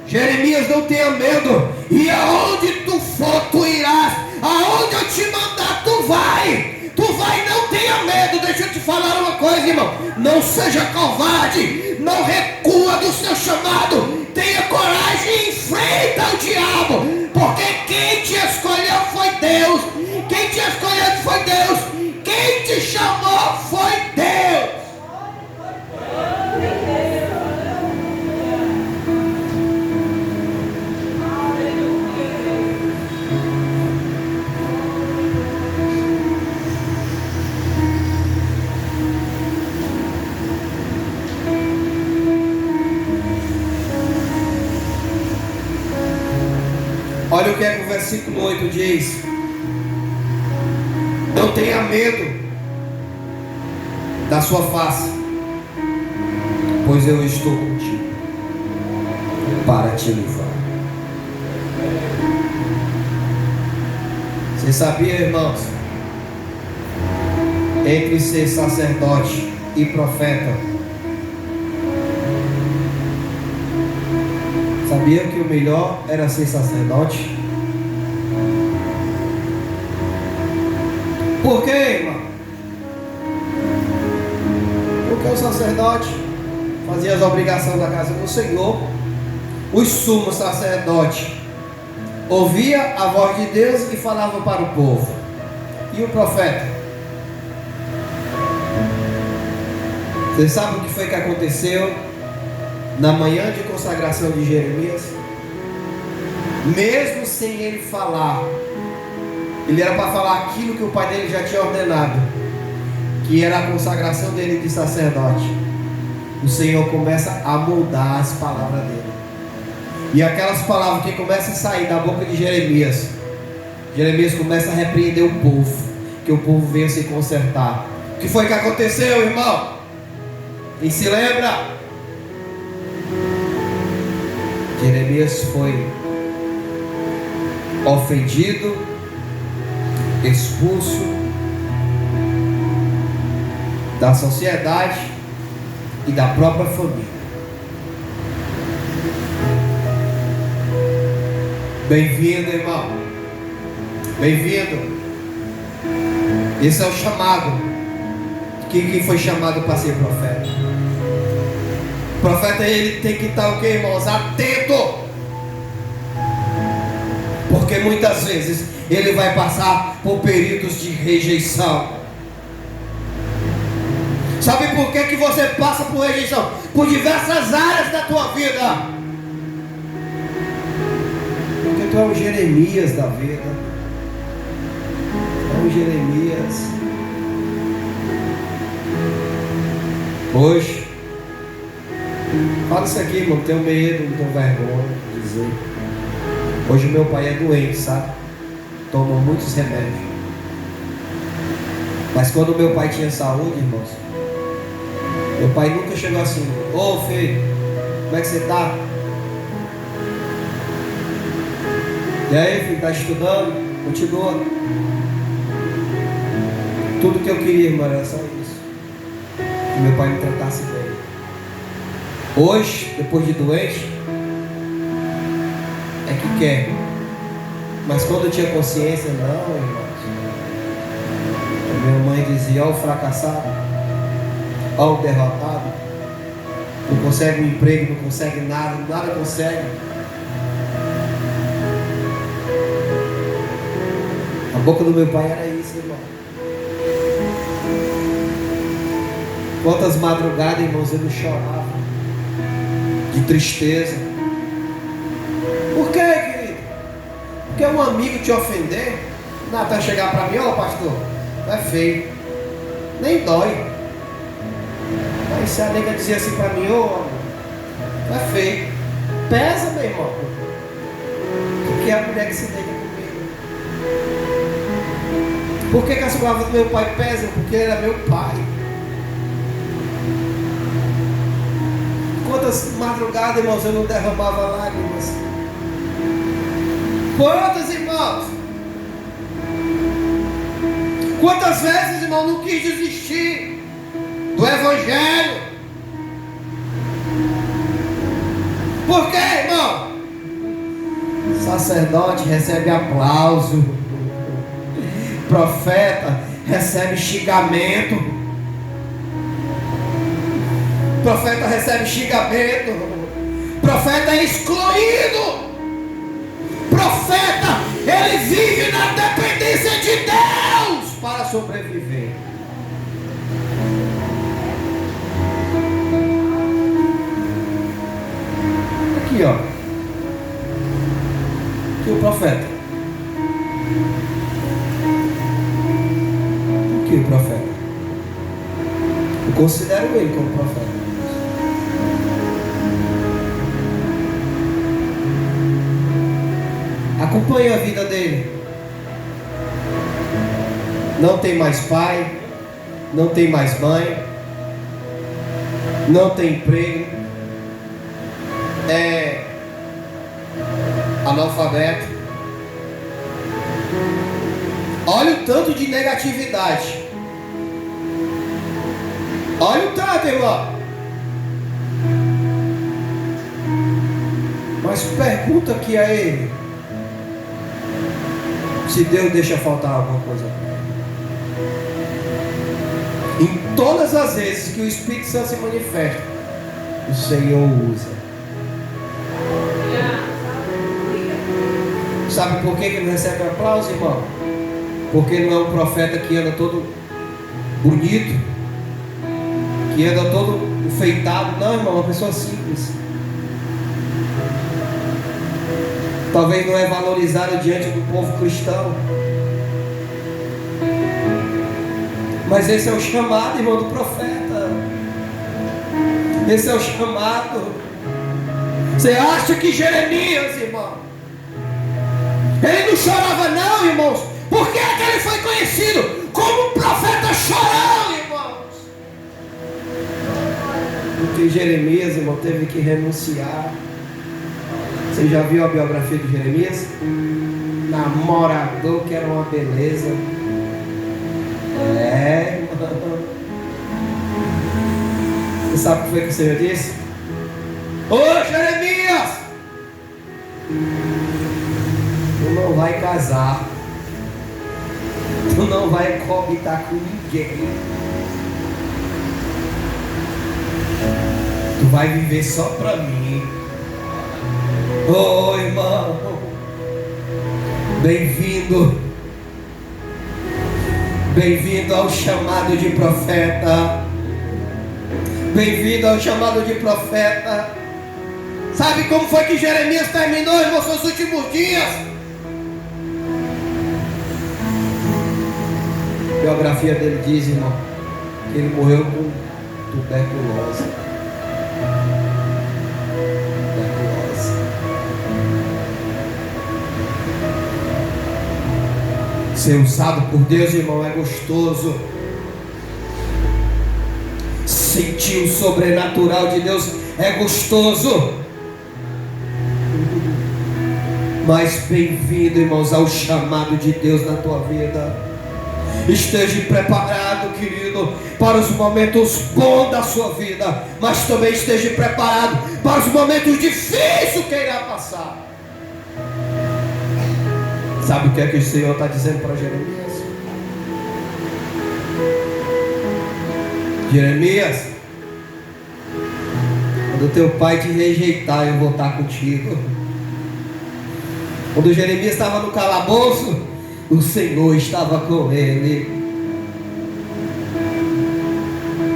[SPEAKER 2] Jeremias, não tenha medo. E aonde tu for, tu irás. Aonde eu te mandar, tu vai. Tu vai, não tenha medo. Deixa eu te falar uma coisa, irmão. Não seja covarde. Não recua do seu chamado. Tenha coragem e enfrenta o diabo. Porque quem te escolheu foi Deus. Quem te escolheu foi Deus. Quem te chamou foi Deus. Olha o que é que o versículo 8 diz: não tenha medo da sua face, pois eu estou contigo para te livrar. Você sabia, irmãos, entre ser sacerdote e profeta, sabia que o melhor era ser sacerdote? Por quê, irmão? Porque o sacerdote fazia as obrigações da casa do Senhor. O sumo sacerdote ouvia a voz de Deus e falava para o povo. E o profeta Você sabe o que foi que aconteceu na manhã de consagração de Jeremias? Mesmo sem ele falar, ele era para falar aquilo que o pai dele já tinha ordenado, que era a consagração dele de sacerdote. O Senhor começa a moldar as palavras dele. E aquelas palavras que começam a sair da boca de Jeremias, Jeremias começa a repreender o povo, que o povo veio se consertar. O que foi que aconteceu, irmão? Quem se lembra? Jeremias foi ofendido, expulso da sociedade e da própria família. Bem-vindo, irmão. Bem-vindo. Esse é o chamado. Quem foi chamado para ser profeta? O profeta, ele tem que estar o que, irmãos? Atento. Porque muitas vezes ele vai passar por períodos de rejeição. Sabe por que você passa por rejeição? Por diversas áreas da tua vida. Porque tu é o Jeremias da vida. É o Jeremias. Hoje, fala isso aqui, irmão. Não tenho medo, não tenho vergonha de dizer. Hoje meu pai é doente, sabe? Toma muitos remédios. Mas quando meu pai tinha saúde, irmãos, meu pai nunca chegou assim: ô filho, como é que você está? E aí, filho, está estudando? Continua. Tudo que eu queria, irmão, era só isso, que meu pai me tratasse bem. Hoje, depois de doente, é que quer. Mas quando eu tinha consciência, não, irmãos. Minha mãe dizia: ó o fracassado, ó o derrotado, não consegue um emprego, não consegue nada, nada consegue. A boca do meu pai era isso, irmão. Quantas madrugadas, irmãos, eu não chorava de tristeza. Por quê, querido? Porque um amigo te ofender, não, até chegar para mim: ó pastor, não é feio, nem dói. Aí se a nega dizia assim para mim: ô, não é feio, pesa, meu irmão. Porque é a mulher que se deita comigo. Por que as palavras do meu pai pesam? Porque ele era meu pai. Quantas madrugadas, irmãos, eu não derramava lágrimas? Quantas, irmãos? Quantas vezes, irmão, não quis desistir do Evangelho? Por quê, irmão? Sacerdote recebe aplauso, profeta recebe xingamento, profeta recebe xingamento, profeta é excluído, profeta, ele vive na dependência de Deus para sobreviver. Aqui, ó, aqui o profeta, aqui o profeta, eu considero ele como profeta. Acompanhe a vida dele. Não tem mais pai, não tem mais mãe, não tem emprego, é analfabeto. Olha o tanto de negatividade. Olha o tanto, irmão. Mas pergunta aqui a ele se Deus deixa faltar alguma coisa. Em todas as vezes que o Espírito Santo se manifesta, o Senhor usa. Sabe por que ele não recebe aplauso, irmão? Porque não é um profeta que anda todo bonito, que anda todo enfeitado. Não, irmão, uma pessoa simples. Talvez não é valorizado diante do povo cristão. Mas esse é o chamado, irmão, do profeta. Esse é o chamado. Você acha que Jeremias, irmão, ele não chorava não, irmãos? Por que é que ele foi conhecido como um profeta chorão, irmãos? Porque Jeremias, irmão, teve que renunciar. Você já viu a biografia de Jeremias? Namorador que era uma beleza. Irmão. Você sabe o que foi que o Senhor disse? Ô Jeremias, tu não vai casar, tu não vai coabitar com ninguém, tu vai viver só para mim. Ô irmão, bem-vindo, bem-vindo ao chamado de profeta, bem-vindo ao chamado de profeta. Sabe como foi que Jeremias terminou, irmão, seus últimos dias? A biografia dele diz, irmão, que ele morreu com tuberculose. Ser usado por Deus, irmão, é gostoso. Sentir o sobrenatural de Deus é gostoso. Mas bem-vindo, irmãos, ao chamado de Deus na tua vida. Esteja preparado, querido, para os momentos bons da sua vida, mas também esteja preparado para os momentos difíceis que irá passar. Sabe o que é que o Senhor está dizendo para Jeremias? Jeremias, quando teu pai te rejeitar, eu vou estar contigo. Quando Jeremias estava no calabouço, o Senhor estava com ele.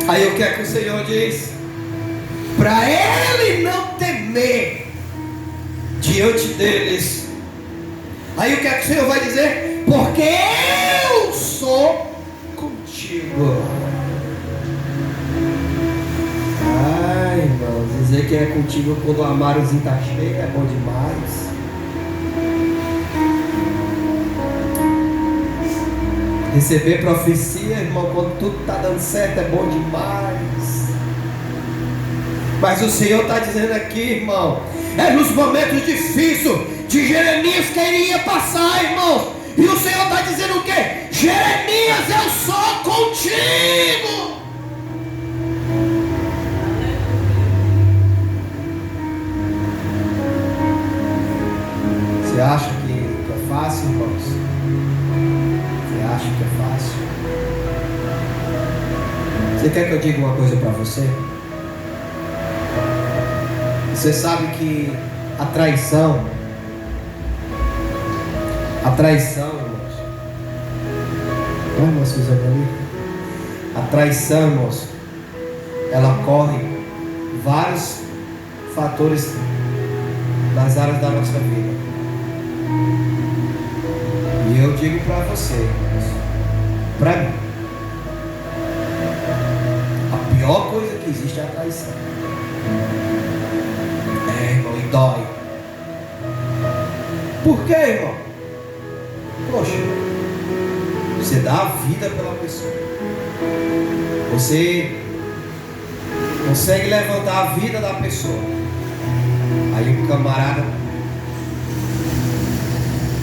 [SPEAKER 2] Aí o que é que o Senhor diz? Para ele não temer diante deles. Aí o que é que o Senhor vai dizer? Porque eu sou contigo. Ai, irmãos, dizer que é contigo quando o armáriozinho está cheio é bom demais. Receber profecia, irmão, quando tudo está dando certo é bom demais. Mas o Senhor está dizendo aqui, irmão, é nos momentos difíceis de Jeremias que ele ia passar, irmão. E o Senhor está dizendo o quê? Jeremias, eu sou contigo. Você acha que é fácil, irmãos? Você acha que é fácil? Você quer que eu diga uma coisa para você? Você sabe que a traição, irmãos, irmãos, a traição, irmãos, ela corre vários fatores nas áreas da nossa vida. E eu digo para você, irmãos, para mim, a pior coisa que existe é a traição. Irmão, e dói. Por quê, irmão? Poxa, você dá a vida pela pessoa, você consegue levantar a vida da pessoa, aí o camarada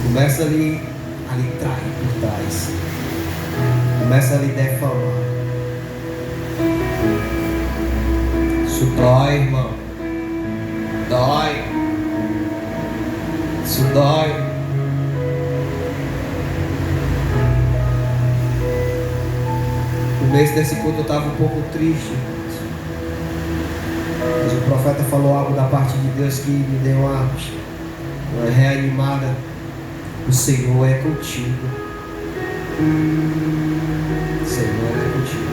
[SPEAKER 2] começa ali trair por trás, começa a lhe defamar. Isso dói, irmão, dói, isso dói. No começo desse culto eu estava um pouco triste, mas o profeta falou algo da parte de Deus que me deu uma reanimada. O Senhor é contigo. O Senhor é contigo.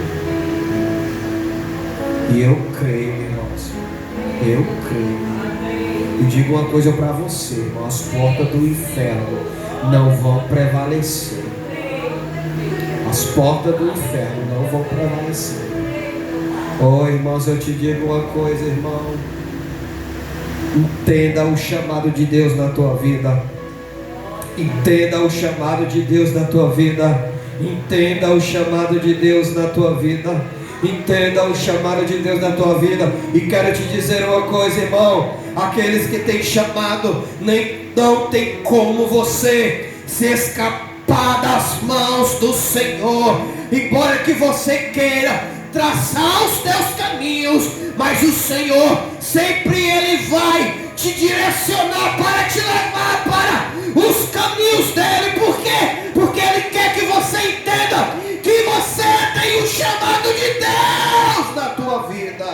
[SPEAKER 2] E eu creio, irmãos. Eu creio. E digo uma coisa para você, irmão: as portas do inferno não vão prevalecer. As portas do inferno não vão prevalecer. Oh, irmãos, eu te digo uma coisa, irmão. Entenda o chamado de Deus na tua vida. Entenda o chamado de Deus na tua vida. Entenda o chamado de Deus na tua vida. Entenda o chamado de Deus na tua vida. E quero te dizer uma coisa, irmão: aqueles que têm chamado, não tem como você se escapar das mãos do Senhor. Embora que você queira traçar os teus caminhos, mas o Senhor sempre Ele vai te direcionar para te levar para os caminhos dele. Por quê? Porque Ele quer que você entenda que você tem o chamado de Deus na tua vida.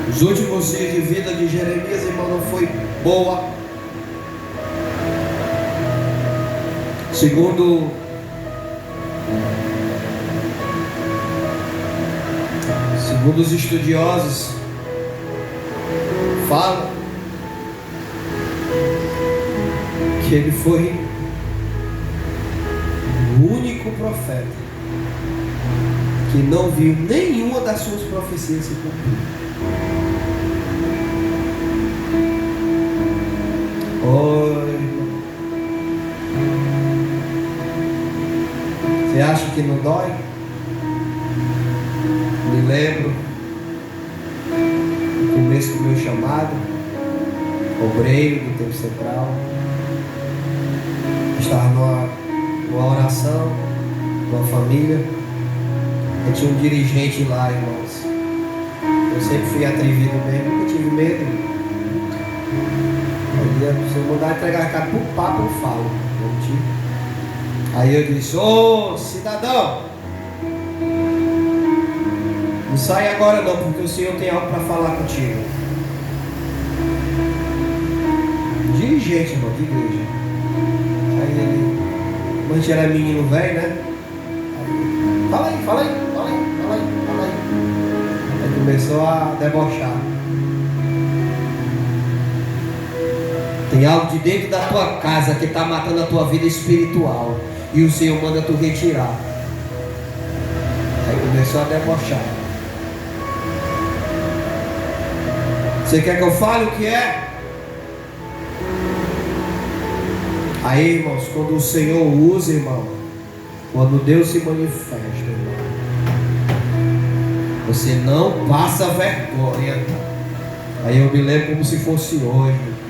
[SPEAKER 2] Os últimos dias de vida de Jeremias, irmão, não foi boa. Segundo os estudiosos, falam que ele foi o único profeta que não viu nenhuma das suas profecias se cumprir. Oi, você acha que não dói? Me lembro do começo do meu chamado, obreiro do Tempo Central. Estava numa oração, numa família. Eu tinha um dirigente lá, irmãos. Eu sempre fui atrevido mesmo, nunca tive medo. Se eu mandar entregar a cara pro papo, eu falo. Aí eu disse: ô cidadão, não sai agora não, porque o Senhor tem algo para falar contigo. Dirigente, irmão, de igreja. Aí ele, a gente era menino velho, né? Aí, fala aí. Aí começou a debochar. Tem algo de dentro da tua casa que está matando a tua vida espiritual, e o Senhor manda tu retirar. Aí começou a debochar. Você quer que eu fale o que é? Aí, irmãos, quando o Senhor usa, irmão, quando Deus se manifesta, irmão, você não passa vergonha. Aí eu me lembro como se fosse hoje.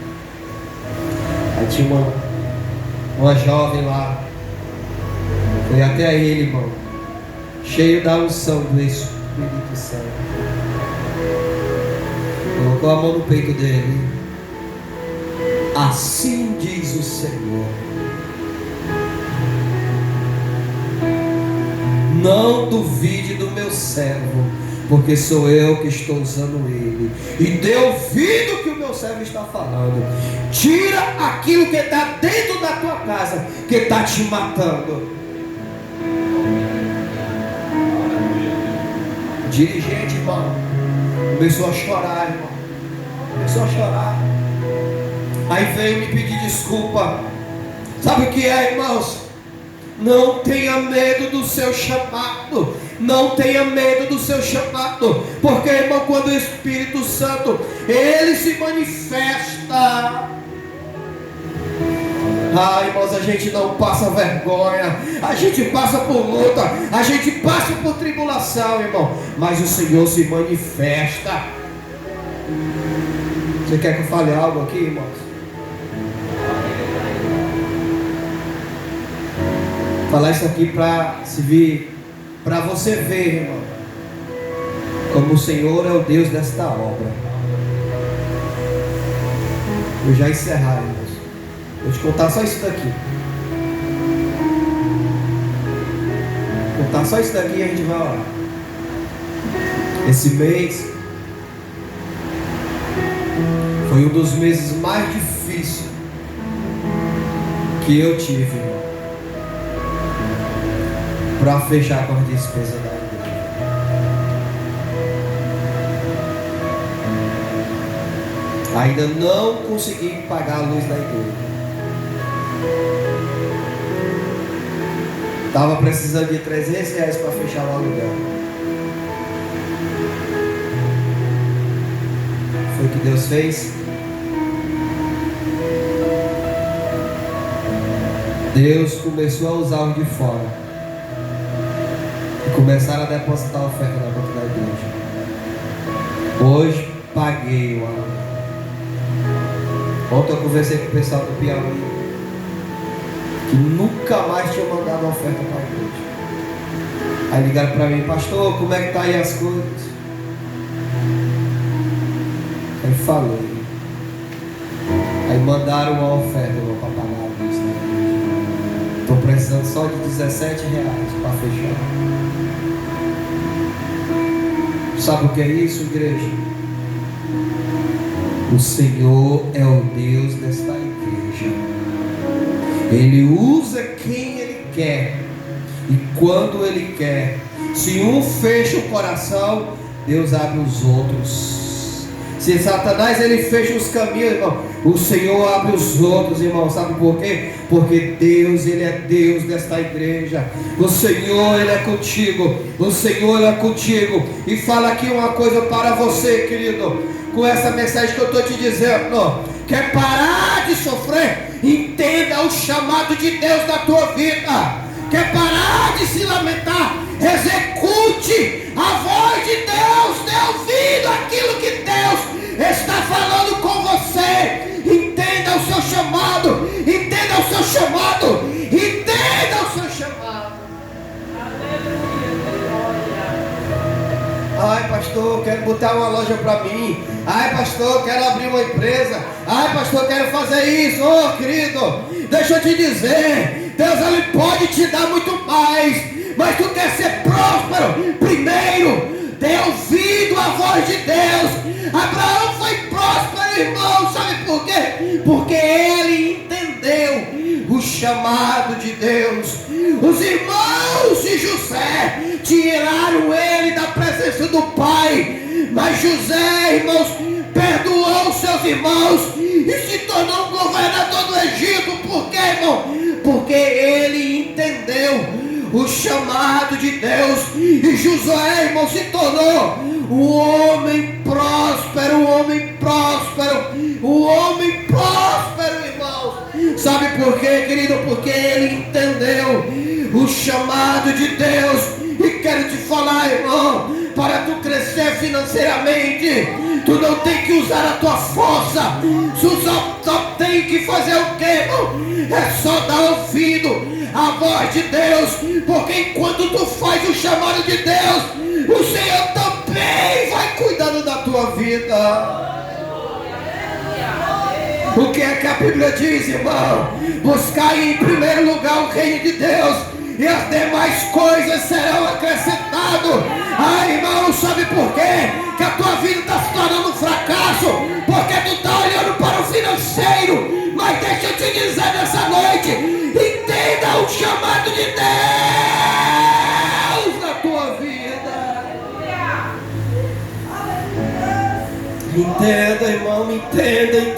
[SPEAKER 2] Aí tinha uma jovem lá. Foi até ele, irmão, cheio da unção do Espírito Santo. Colocou a mão no peito dele. Assim diz o Senhor: não duvide do meu servo, porque sou eu que estou usando ele. E dê ouvido o que o meu servo está falando. Tira aquilo que está dentro da tua casa, que está te matando. O dirigente, irmão, começou a chorar, irmão. Começou a chorar. Aí veio me pedir desculpa. Sabe o que é, irmãos? Não tenha medo do seu chamado. Não tenha medo do seu chamado. Porque, irmão, quando o Espírito Santo, ele se manifesta, irmãos, a gente não passa vergonha. A gente passa por luta. A gente passa por tribulação, irmão. Mas o Senhor se manifesta. Você quer que eu fale algo aqui, irmãos? Falar isso aqui para você ver, irmão, como o Senhor é o Deus desta obra. Vou já encerrar, irmãos. Vou te contar só isso daqui. Vou contar só isso daqui e a gente vai orar. Esse mês foi um dos meses mais difíceis difícil que eu tive para fechar com as despesas da igreja. Ainda não consegui pagar a luz da igreja. Estava precisando de R$300 para fechar o aluguel. Foi o que Deus fez. Deus começou a usar os de fora e começaram a depositar a oferta na conta da igreja. Hoje paguei o aluguel. Ontem eu conversei com o pessoal do Piauí que nunca mais tinha mandado uma oferta para a igreja. Aí ligaram para mim: pastor, como é que tá aí as coisas? Aí falei. Aí mandaram uma oferta para pagar a luz da igreja. Estou precisando só de R$17 para fechar. Sabe o que é isso, igreja? O Senhor é o Deus desta igreja. Ele usa quem Ele quer e quando Ele quer. Se um fecha o coração, Deus abre os outros. Se Satanás ele fecha os caminhos, irmão, o Senhor abre os outros, irmão. Sabe por quê? Porque Deus, Ele é Deus desta igreja. O Senhor, Ele é contigo. O Senhor, Ele é contigo. E fala aqui uma coisa para você, querido, com essa mensagem que eu estou te dizendo. Quer parar de sofrer? Entenda o chamado de Deus na tua vida. Quer parar de se lamentar? Execute a voz de Deus. Dê ouvido àquilo que Deus está falando com você. Entenda o seu chamado. Entenda o seu chamado. Entenda o seu chamado. Ai, pastor, quero botar uma loja para mim. Ai, pastor, quero abrir uma empresa. Ai, pastor, quero fazer isso. Oh, querido, deixa eu te dizer, Deus, Ele pode te dar muito mais, mas tu quer ser próspero. Primeiro, dê ouvido à voz de Deus. Abraão foi próspero, irmão. Sabe por quê? Porque ele entendeu o chamado de Deus. Os irmãos de José tiraram ele da presença do pai, mas José, irmãos, perdoou seus irmãos e se tornou governador do Egito. Por quê, irmão? Porque ele entendeu o chamado de Deus. E José, irmão, se tornou um homem próspero. Um homem próspero. Um homem próspero, irmão. Sabe por quê, querido? Porque ele entendeu o chamado de Deus. E quero te falar, irmão, para tu crescer financeiramente, tu não tem que usar a tua força. Tu só tem que fazer o quê, irmão? É só dar ouvido à voz de Deus. Porque enquanto tu faz o chamado de Deus, o Senhor também vai cuidando da tua vida. O que é que a Bíblia diz, irmão? Buscai em primeiro lugar o reino de Deus, e as demais coisas serão acrescentadas. Ah, irmão, sabe por quê? Que a tua vida está se tornando um fracasso? Porque tu está olhando para o financeiro. Mas deixa eu te dizer nessa noite, entenda o chamado de Deus na tua vida. Entenda, irmão, entenda.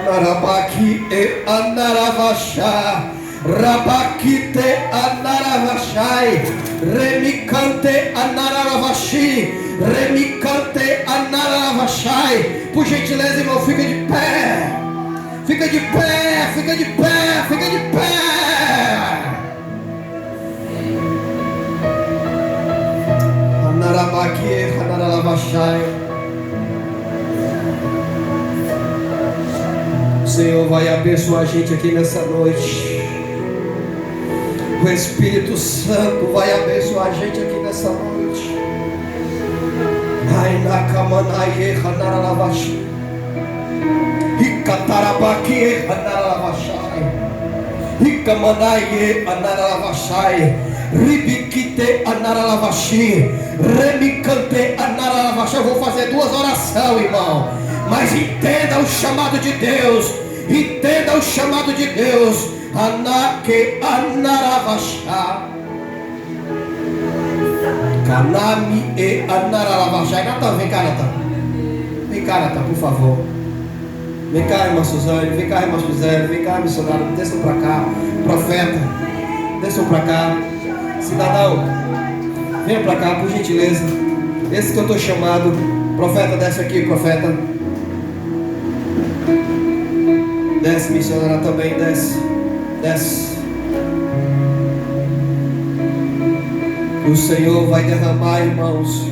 [SPEAKER 2] Anarabaki e anaravashá, rabakite anaravashai, remicante anaravashi, remicante anaravashai. Por gentileza, irmão, fica de pé. Fica de pé, fica de pé, fica de pé. Anarabaki e anaravashai. O Senhor vai abençoar a gente aqui nessa noite. O Espírito Santo vai abençoar a gente aqui nessa noite. Ai na camanaie hanaravashi. Ikatarabaki hanaravashi. Ikamanaie hanaravashi. Ribikite hanaravashi. Remicante anaravaxá. Eu vou fazer 2 orações, irmão. Mas entenda o chamado de Deus. Entenda o chamado de Deus. Anaque anaravaxá. Canami e anaravaxá. Natan, vem cá, Natan. Vem cá, Natan, por favor. Vem cá, irmã Suzane. Vem cá, irmã Suzane. Vem cá, missionário. Desçam para cá. Profeta. Desçam para cá. Cidadão. Venha para cá, por gentileza. Esse que eu estou chamado. Profeta, desce aqui, profeta. Desce, missionária também, desce. Desce. O Senhor vai derramar, irmãos.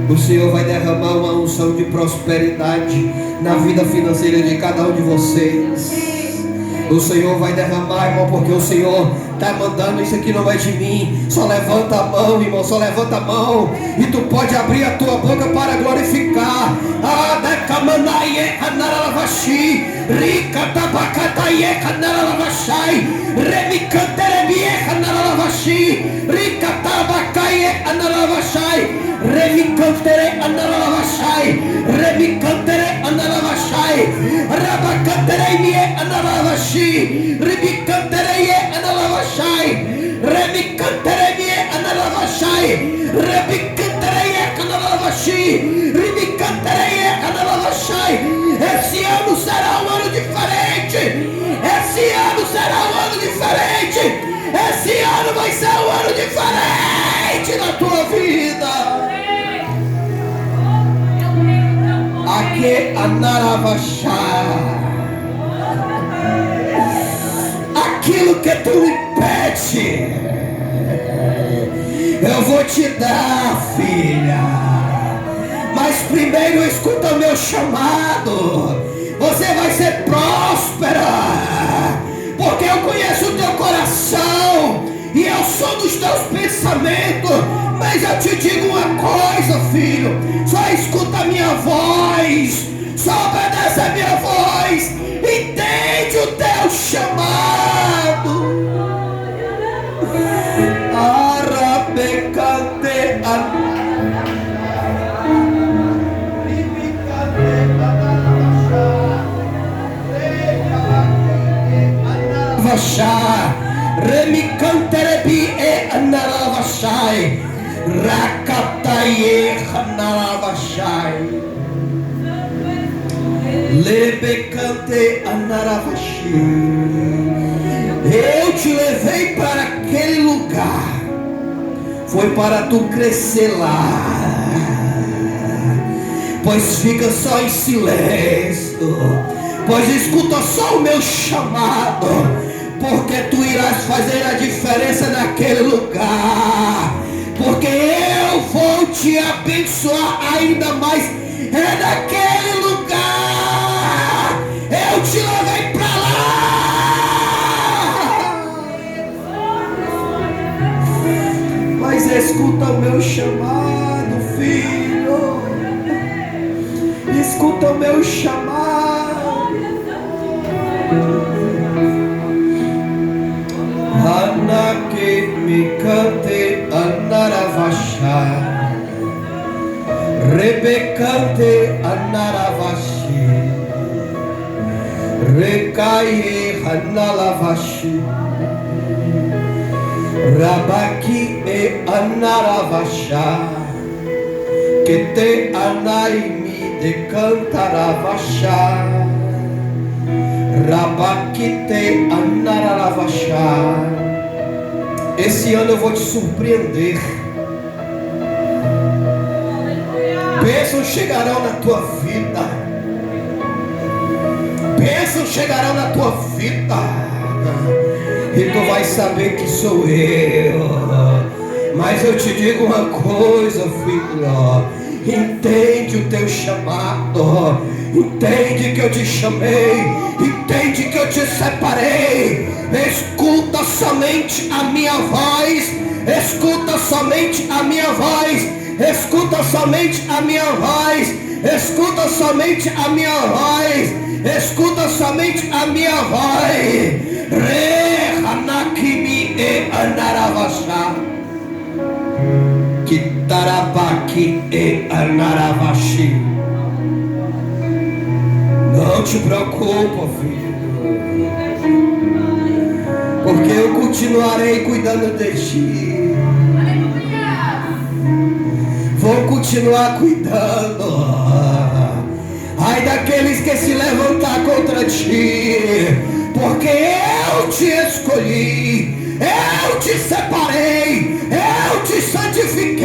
[SPEAKER 2] O Senhor vai derramar uma unção de prosperidade na vida financeira de cada um de vocês. O Senhor vai derramar, irmão, porque o Senhor está mandando. Isso aqui não é de mim. Só levanta a mão, irmão, só levanta a mão. E tu pode abrir a tua boca para glorificar. Adecamanaie canaravaxi, rica tabacataie canaravaxai, remicanterebie canaravaxi, rica tabacaie canaravaxai, remicantere anaravaxai, remicantere anaravaxai, rabacanterebie anaravaxi, remicantereie anaravaxai, remicanterebie anaravaxai, remicantereie canaravaxi, remicantereie anaravaxai. Esse ano será um ano diferente. Esse ano será um ano diferente. Esse ano vai ser um ano diferente na tua vida. Aqui anaravaxá. Aquilo que tu impede, eu vou te dar, filha. Mas primeiro escuta o meu chamado. Você vai ser próspera, porque eu conheço o teu coração e eu sou dos teus pensamentos. Mas eu te digo uma coisa, filho. Só escuta a minha voz. Só obedece a minha voz. Entende o teu chamado. Arabecante remicanterebi e anaravashai, rakataye anaravashai, lebecante anaravashi. Eu te levei para aquele lugar, foi para tu crescer lá. Pois fica só em silêncio, pois escuta só o meu chamado, porque tu irás fazer a diferença naquele lugar, porque eu vou te abençoar ainda mais. É naquele lugar, eu te levei para lá. Mas escuta o meu chamado, filho. Escuta o meu chamado. Anake me cante anaravashai, rebecante anaravashi, recaie analavashi, rabaki e anaravashai, que te anaimi de cantaravashai. Rabakite anararavashá. Esse ano eu vou te surpreender. Bênçãos chegarão na tua vida. Bênçãos chegarão na tua vida. E tu vais saber que sou eu. Mas eu te digo uma coisa, filho. Entende o teu chamado. Entende que eu te chamei. Entende que eu te separei. Escuta somente a minha voz. Escuta somente a minha voz. Escuta somente a minha voz. Escuta somente a minha voz. Escuta somente a minha voz. Re hanakimi e andaravashá. Que Cantarabaqui e anaravashi. Não te preocupa, filho, porque eu continuarei cuidando de ti. Vou continuar cuidando. Ai daqueles que se levantar contra ti, porque eu te escolhi, eu te separei, eu te santifiquei,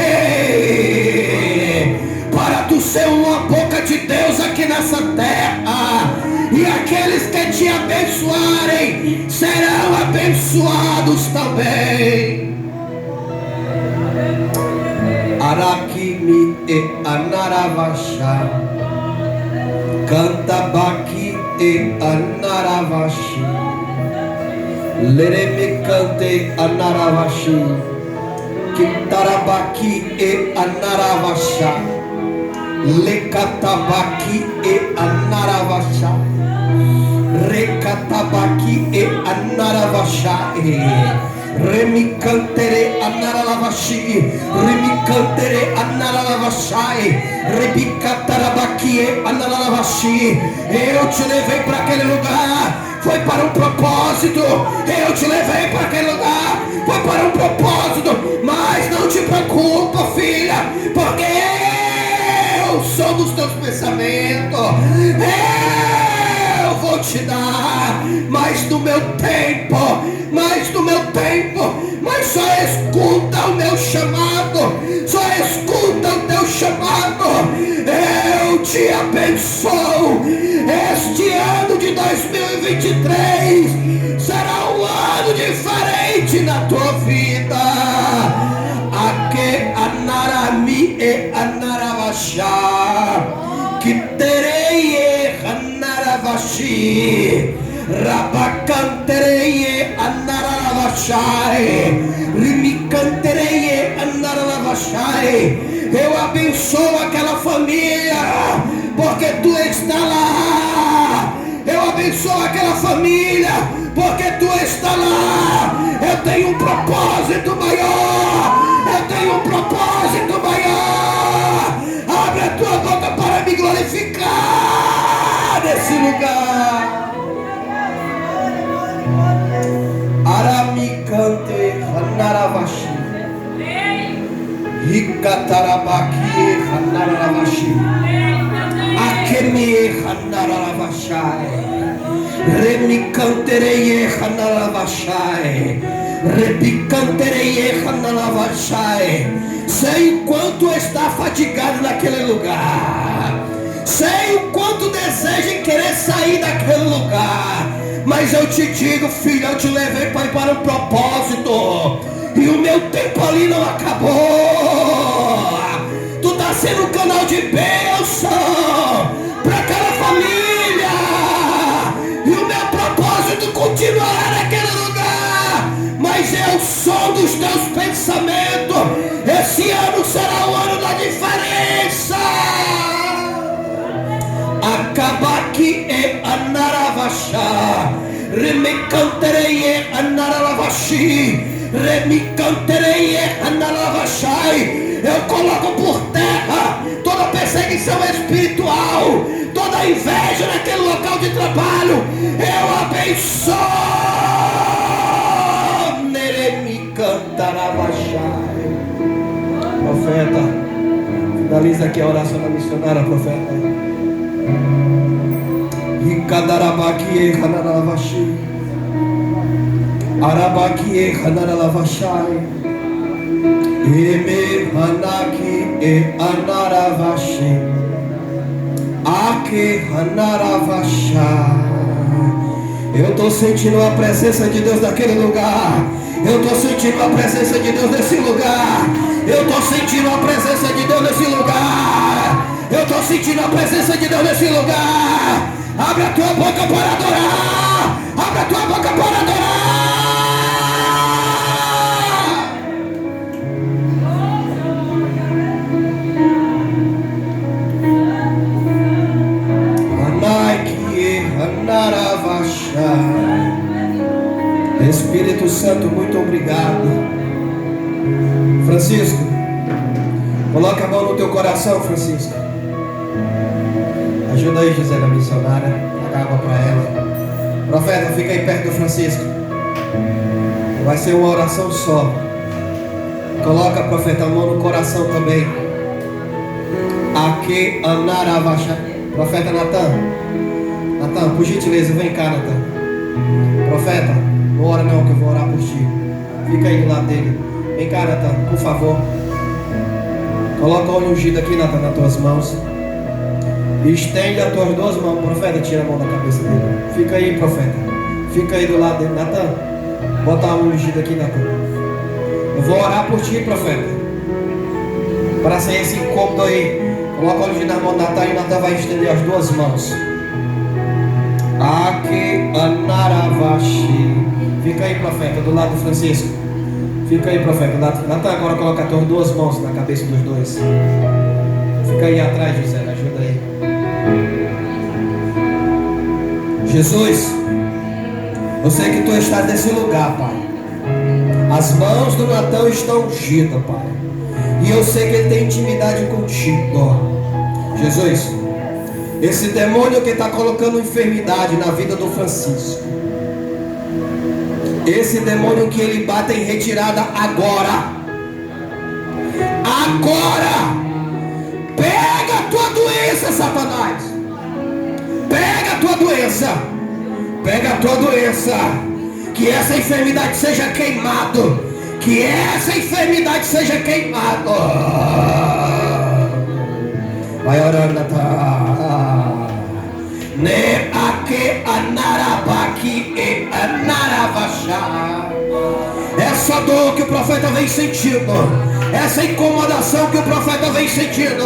[SPEAKER 2] para tu ser uma boca de Deus aqui nessa terra. E aqueles que te abençoarem serão abençoados também. Arakimi e Anaravasha, Cantabaki e Anaravashi, Lereme cante Anaravashi, Kintarabaki e Anaravasha, Lekatabaki e Anaravasha, Rekatabaki e Anaravasha, Remicantere Anaravashi, Remicantere Anaravashai, Rebicatarabaki Anaravashi. Eu te levei para aquele lugar, foi para um propósito. Eu te levei para aquele lugar, foi para um propósito. Mas não te preocupa, filha, porque eu sou dos teus pensamentos. Eu vou te dar mais do meu tempo, mais do meu tempo. Mas só escuta o meu chamado, só escuta o teu chamado. Eu te abençoo. Este ano de 2023 será um ano diferente na tua vida. Ake anarami e anaravashá, que terei e anaravashi, rabacanterei e anaravashai, rimicanterei e anaravashai. Eu abençoo aquela família, porque tu está lá. Eu abençoo aquela família, porque tu está lá. Eu tenho um propósito maior. Eu tenho um propósito maior. Abre a tua boca para me glorificar nesse lugar. Aramicante Hanaravashi, Hikatarabaki Hanaravashi, Akemi Hanaravashai, Remicanterei Hanaravashai, Rebicanterei Hanaravashai. Sei o quanto está fatigado naquele lugar, sei o quanto deseja em querer sair daquele lugar. Mas eu te digo, filho, eu te levei para um propósito, e o meu tempo ali não acabou. Tu está sendo um canal de bênção para aquela família, e o meu propósito continuará naquele lugar. Mas eu sou dos teus pensamentos. Esse ano será o ano da diferença. Acabaki e anaravashá, remicanterei e anaravashi, remicanterei e anaravashai. Eu coloco por terra toda perseguição espiritual, toda inveja naquele local de trabalho. Eu abençoo. Neremicantaravashai. Profeta, finaliza aqui a oração da missionária, profeta. Ikadarabaki Hanaravashi, Arabaki Hanaravashai, Eme Hanaki e Anaravashi, Ake Hanaravashai. Eu estou sentindo a presença de Deus naquele lugar. Eu estou sentindo a presença de Deus nesse lugar. Eu estou sentindo a presença de Deus nesse lugar. Eu estou sentindo a presença de Deus nesse lugar. Abre a tua boca para adorar. Abre a tua boca para adorar. Anaiki Hanaravasha. Espírito Santo, muito obrigado. Francisco, teu coração, Francisco. Ajuda aí, José, a missionária. Dá água para ela. Profeta, fica aí perto do Francisco. Vai ser uma oração só. Coloca, profeta, a mão no coração também. Aqui, Anaravacha. Profeta Natan. Natan, por gentileza, vem cá, Natan. Profeta, não ora não, que eu vou orar por ti. Fica aí do lado dele. Vem cá, Natan, por favor. Coloca o óleo ungido aqui, Natan, nas tuas mãos. E estende as tuas duas mãos. Profeta, tira a mão da cabeça dele. Fica aí, profeta. Fica aí do lado dele. Natan, bota o óleo ungido aqui, Natan. Eu vou orar por ti, profeta. Para sair esse incômodo aí. Coloca o óleo ungido na mão do Natan e o Natan vai estender as duas mãos. Aqui, Anaravashi. Fica aí, profeta, do lado do Francisco. Fica aí, profeta. Natan, agora coloca as tuas duas mãos na cabeça dos dois. Fica aí atrás, José. Ajuda aí. Jesus, eu sei que tu estás nesse lugar, Pai. As mãos do Natan estão ungidas, Pai. E eu sei que ele tem intimidade contigo. Jesus, esse demônio que está colocando enfermidade na vida do Francisco, esse demônio que ele bate em retirada agora. Pega a tua doença, Satanás. Pega a tua doença. Pega a tua doença. Que essa enfermidade seja queimado. Que essa enfermidade seja queimado. Vai orando, Natal. Ne ake anarabaki e anaravachá. Essa dor que o profeta vem sentindo, essa incomodação que o profeta vem sentindo,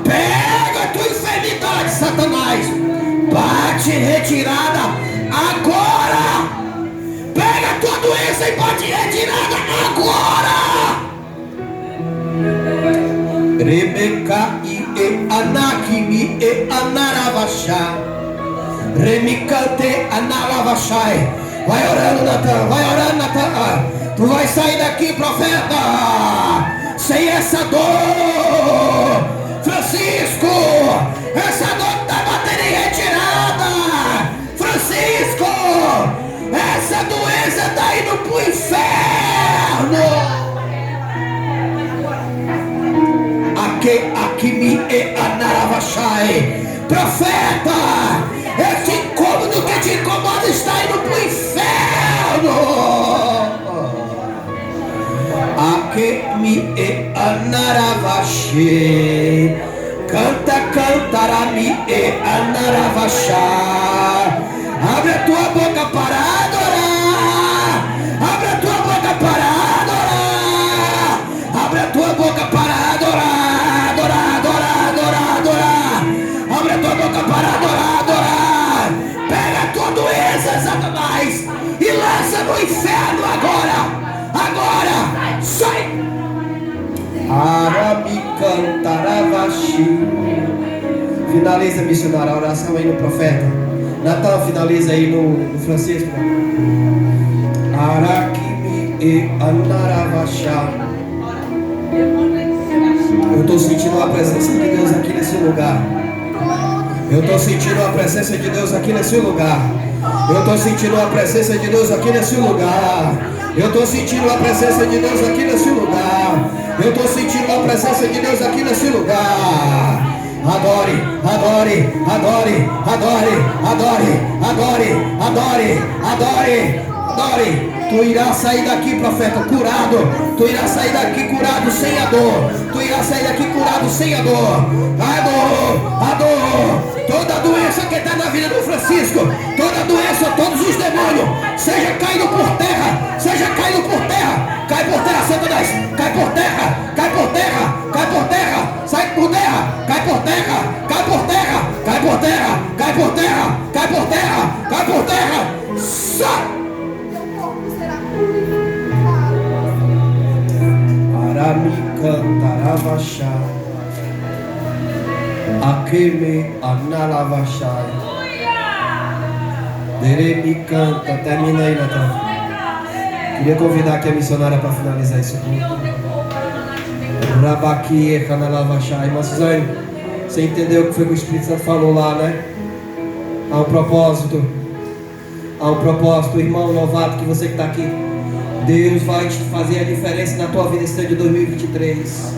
[SPEAKER 2] pega a tua enfermidade, Satanás. Bate retirada agora. Pega a tua doença e bate retirada agora. Rebeca e anakimi e anaravachá. Remicante anaravachai. Vai orando, Natan. Vai orando, Natan. Tu vai sair daqui, profeta, sem essa dor. Francisco, essa dor está batendo em retirada. Francisco, essa doença está indo pro inferno. Aqui me e anaravachai. Profeta, esse incômodo que te incomoda está indo pro inferno. Aqui me e anaravachai. Canta, cantará-me e anaravachai. Abre a tua boca para adorar. Abre a tua boca para adorar. Abre a tua boca para adorar. Abre a tua boca para adorar. Pega a tua doença, Satanás, e lança no inferno agora. Sai. Arabi cantaravashi. Finaliza, missionário, a oração aí no profeta. Natan, finaliza aí no Francisco. Arakimi e anaravachá. Eu estou sentindo a presença de Deus aqui nesse lugar. Eu estou sentindo a presença de Deus aqui nesse lugar. Eu estou sentindo a presença de Deus aqui nesse lugar. Eu estou sentindo a presença de Deus aqui nesse lugar. Eu estou sentindo a presença de Deus aqui nesse lugar. Adore, adore, adore, adore, adore, adore, adore, adore, adore. Tu irás sair daqui, profeta, curado. Tu irás sair daqui curado sem a dor. Tu irás sair daqui curado sem a dor. A dor. Toda doença que está na vida do Francisco, toda doença, todos os demônios, seja caído por terra, seja caído por terra. Cai por terra, Satanás. Cai por terra, cai por terra, cai por terra. Sai por terra, cai por terra, cai por terra, cai por terra, cai por terra, cai por terra, cai por terra. Sai. Arami cantaravachá. Akeme analavachá. Deremi canta. Termina aí, Natan. Queria convidar aqui a missionária para finalizar isso aqui. Rabaquia, Canalavachá. Irmã Suzane, você entendeu o que foi que o Espírito Santo falou lá, né? Há um propósito. Há um propósito, irmão novato, que você que está aqui. Deus vai te fazer a diferença na tua vida esse ano de 2023.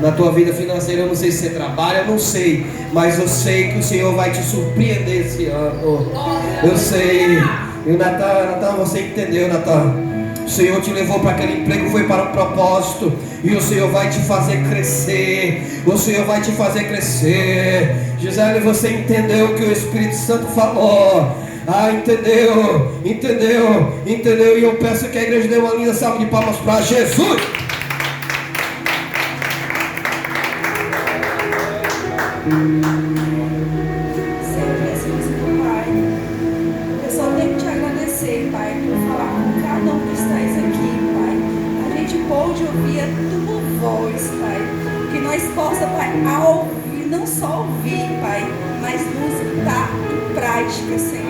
[SPEAKER 2] Na tua vida financeira, eu não sei se você trabalha, eu não sei. Mas eu sei que o Senhor vai te surpreender esse ano. Eu sei. E o Natan, você entendeu, Natan? O Senhor te levou para aquele emprego, foi para um propósito. E o Senhor vai te fazer crescer. O Senhor vai te fazer crescer. Gisele, você entendeu o que o Espírito Santo falou? Ah, entendeu? E eu peço que a igreja dê uma linda salva de palmas para Jesus.
[SPEAKER 3] Senhor Jesus, Pai, eu só tenho que te agradecer, Pai, por falar com cada um que está aqui, Pai. A gente pode ouvir a tua voz, Pai. Que nós possamos, Pai, ouvir, não só ouvir, Pai, mas nos dar em prática, Senhor.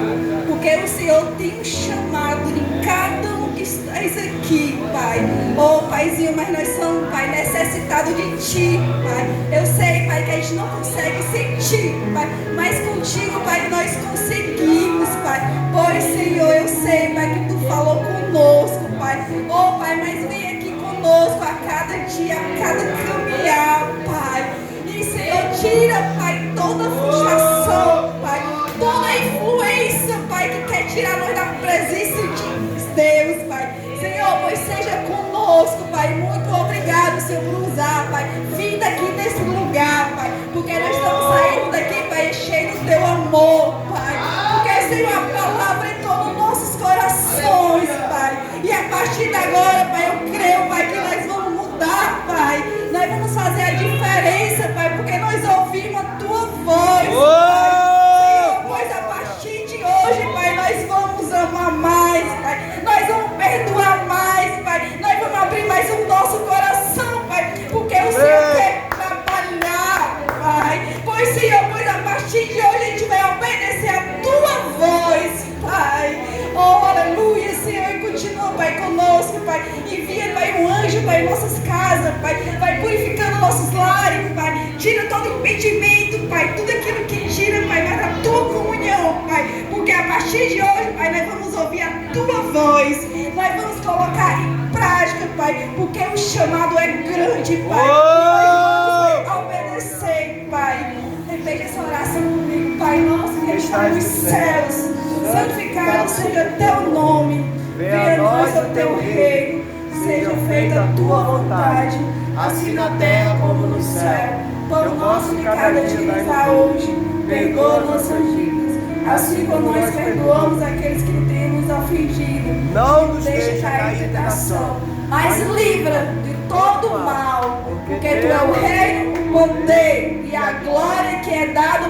[SPEAKER 3] Porque o Senhor tem um chamado em cada um que está aqui, Pai. Oh, Paizinho, mas nós somos, Pai, necessitados de Ti, Pai. Eu sei, Pai, que a gente não consegue sentir, Pai, mas contigo, Pai, nós conseguimos, Pai. Pois, Senhor, eu sei, Pai, que Tu falou conosco, Pai. Oh, Pai, mas vem aqui conosco a cada dia, a cada caminhar, Pai. E, Senhor, tira, Pai, toda frustração, Pai, toda a influência, Pai, que quer tirar nós da presença de Deus, Pai. Senhor, pois seja conosco, Pai. Muito obrigado, Senhor, por usar, Pai. Vim daqui nesse lugar, Pai, porque nós estamos saindo daqui, Pai, cheio do Teu amor, Pai. Porque, Senhor, a palavra entrou nos nossos corações, Pai. E a partir de agora, Pai, eu creio, Pai, que nós vamos mudar, Pai. Nós vamos fazer a diferença, Pai, porque nós ouvimos a Tua voz, Pai. Senhor, pois a partir de hoje, Pai, nós vamos amar mais, Pai. Nós vamos perdoar mais, Pai. Nós vamos abrir mais o nosso coração, Pai, porque o Senhor quer trabalhar, Pai. Pois, Senhor, pois a partir de hoje a gente vai obedecer a Tua voz, Pai. Oh, aleluia, Senhor, e continua, Pai, conosco, Pai. Envia, Pai, um anjo, Pai, em nossas casas, Pai. Vai purificando nossos lares, Pai. Tira todo impedimento, Pai. Tudo aquilo que tira, Pai, mas a Tua comunhão, Pai. Porque a partir de hoje, Pai, nós vamos ouvir a Tua voz. Nós vamos colocar em prática, Pai, porque o chamado é grande, Pai. Nós vamos obedecer, Pai. Repete essa oração comigo, Pai nosso que está nos céus. Santificado seja Teu nome. Venha a nós o Teu reino. Seja feita a Tua vontade, assim na terra como no céu. Pão nosso de cada dia nos dá hoje. Perdoa nossas dívidas, assim como nós perdoamos aqueles que temos ofendido. Não nos deixe cair em tentação, mas livra de todo o mal, porque Tu é o reino, o poder e a glória que é dado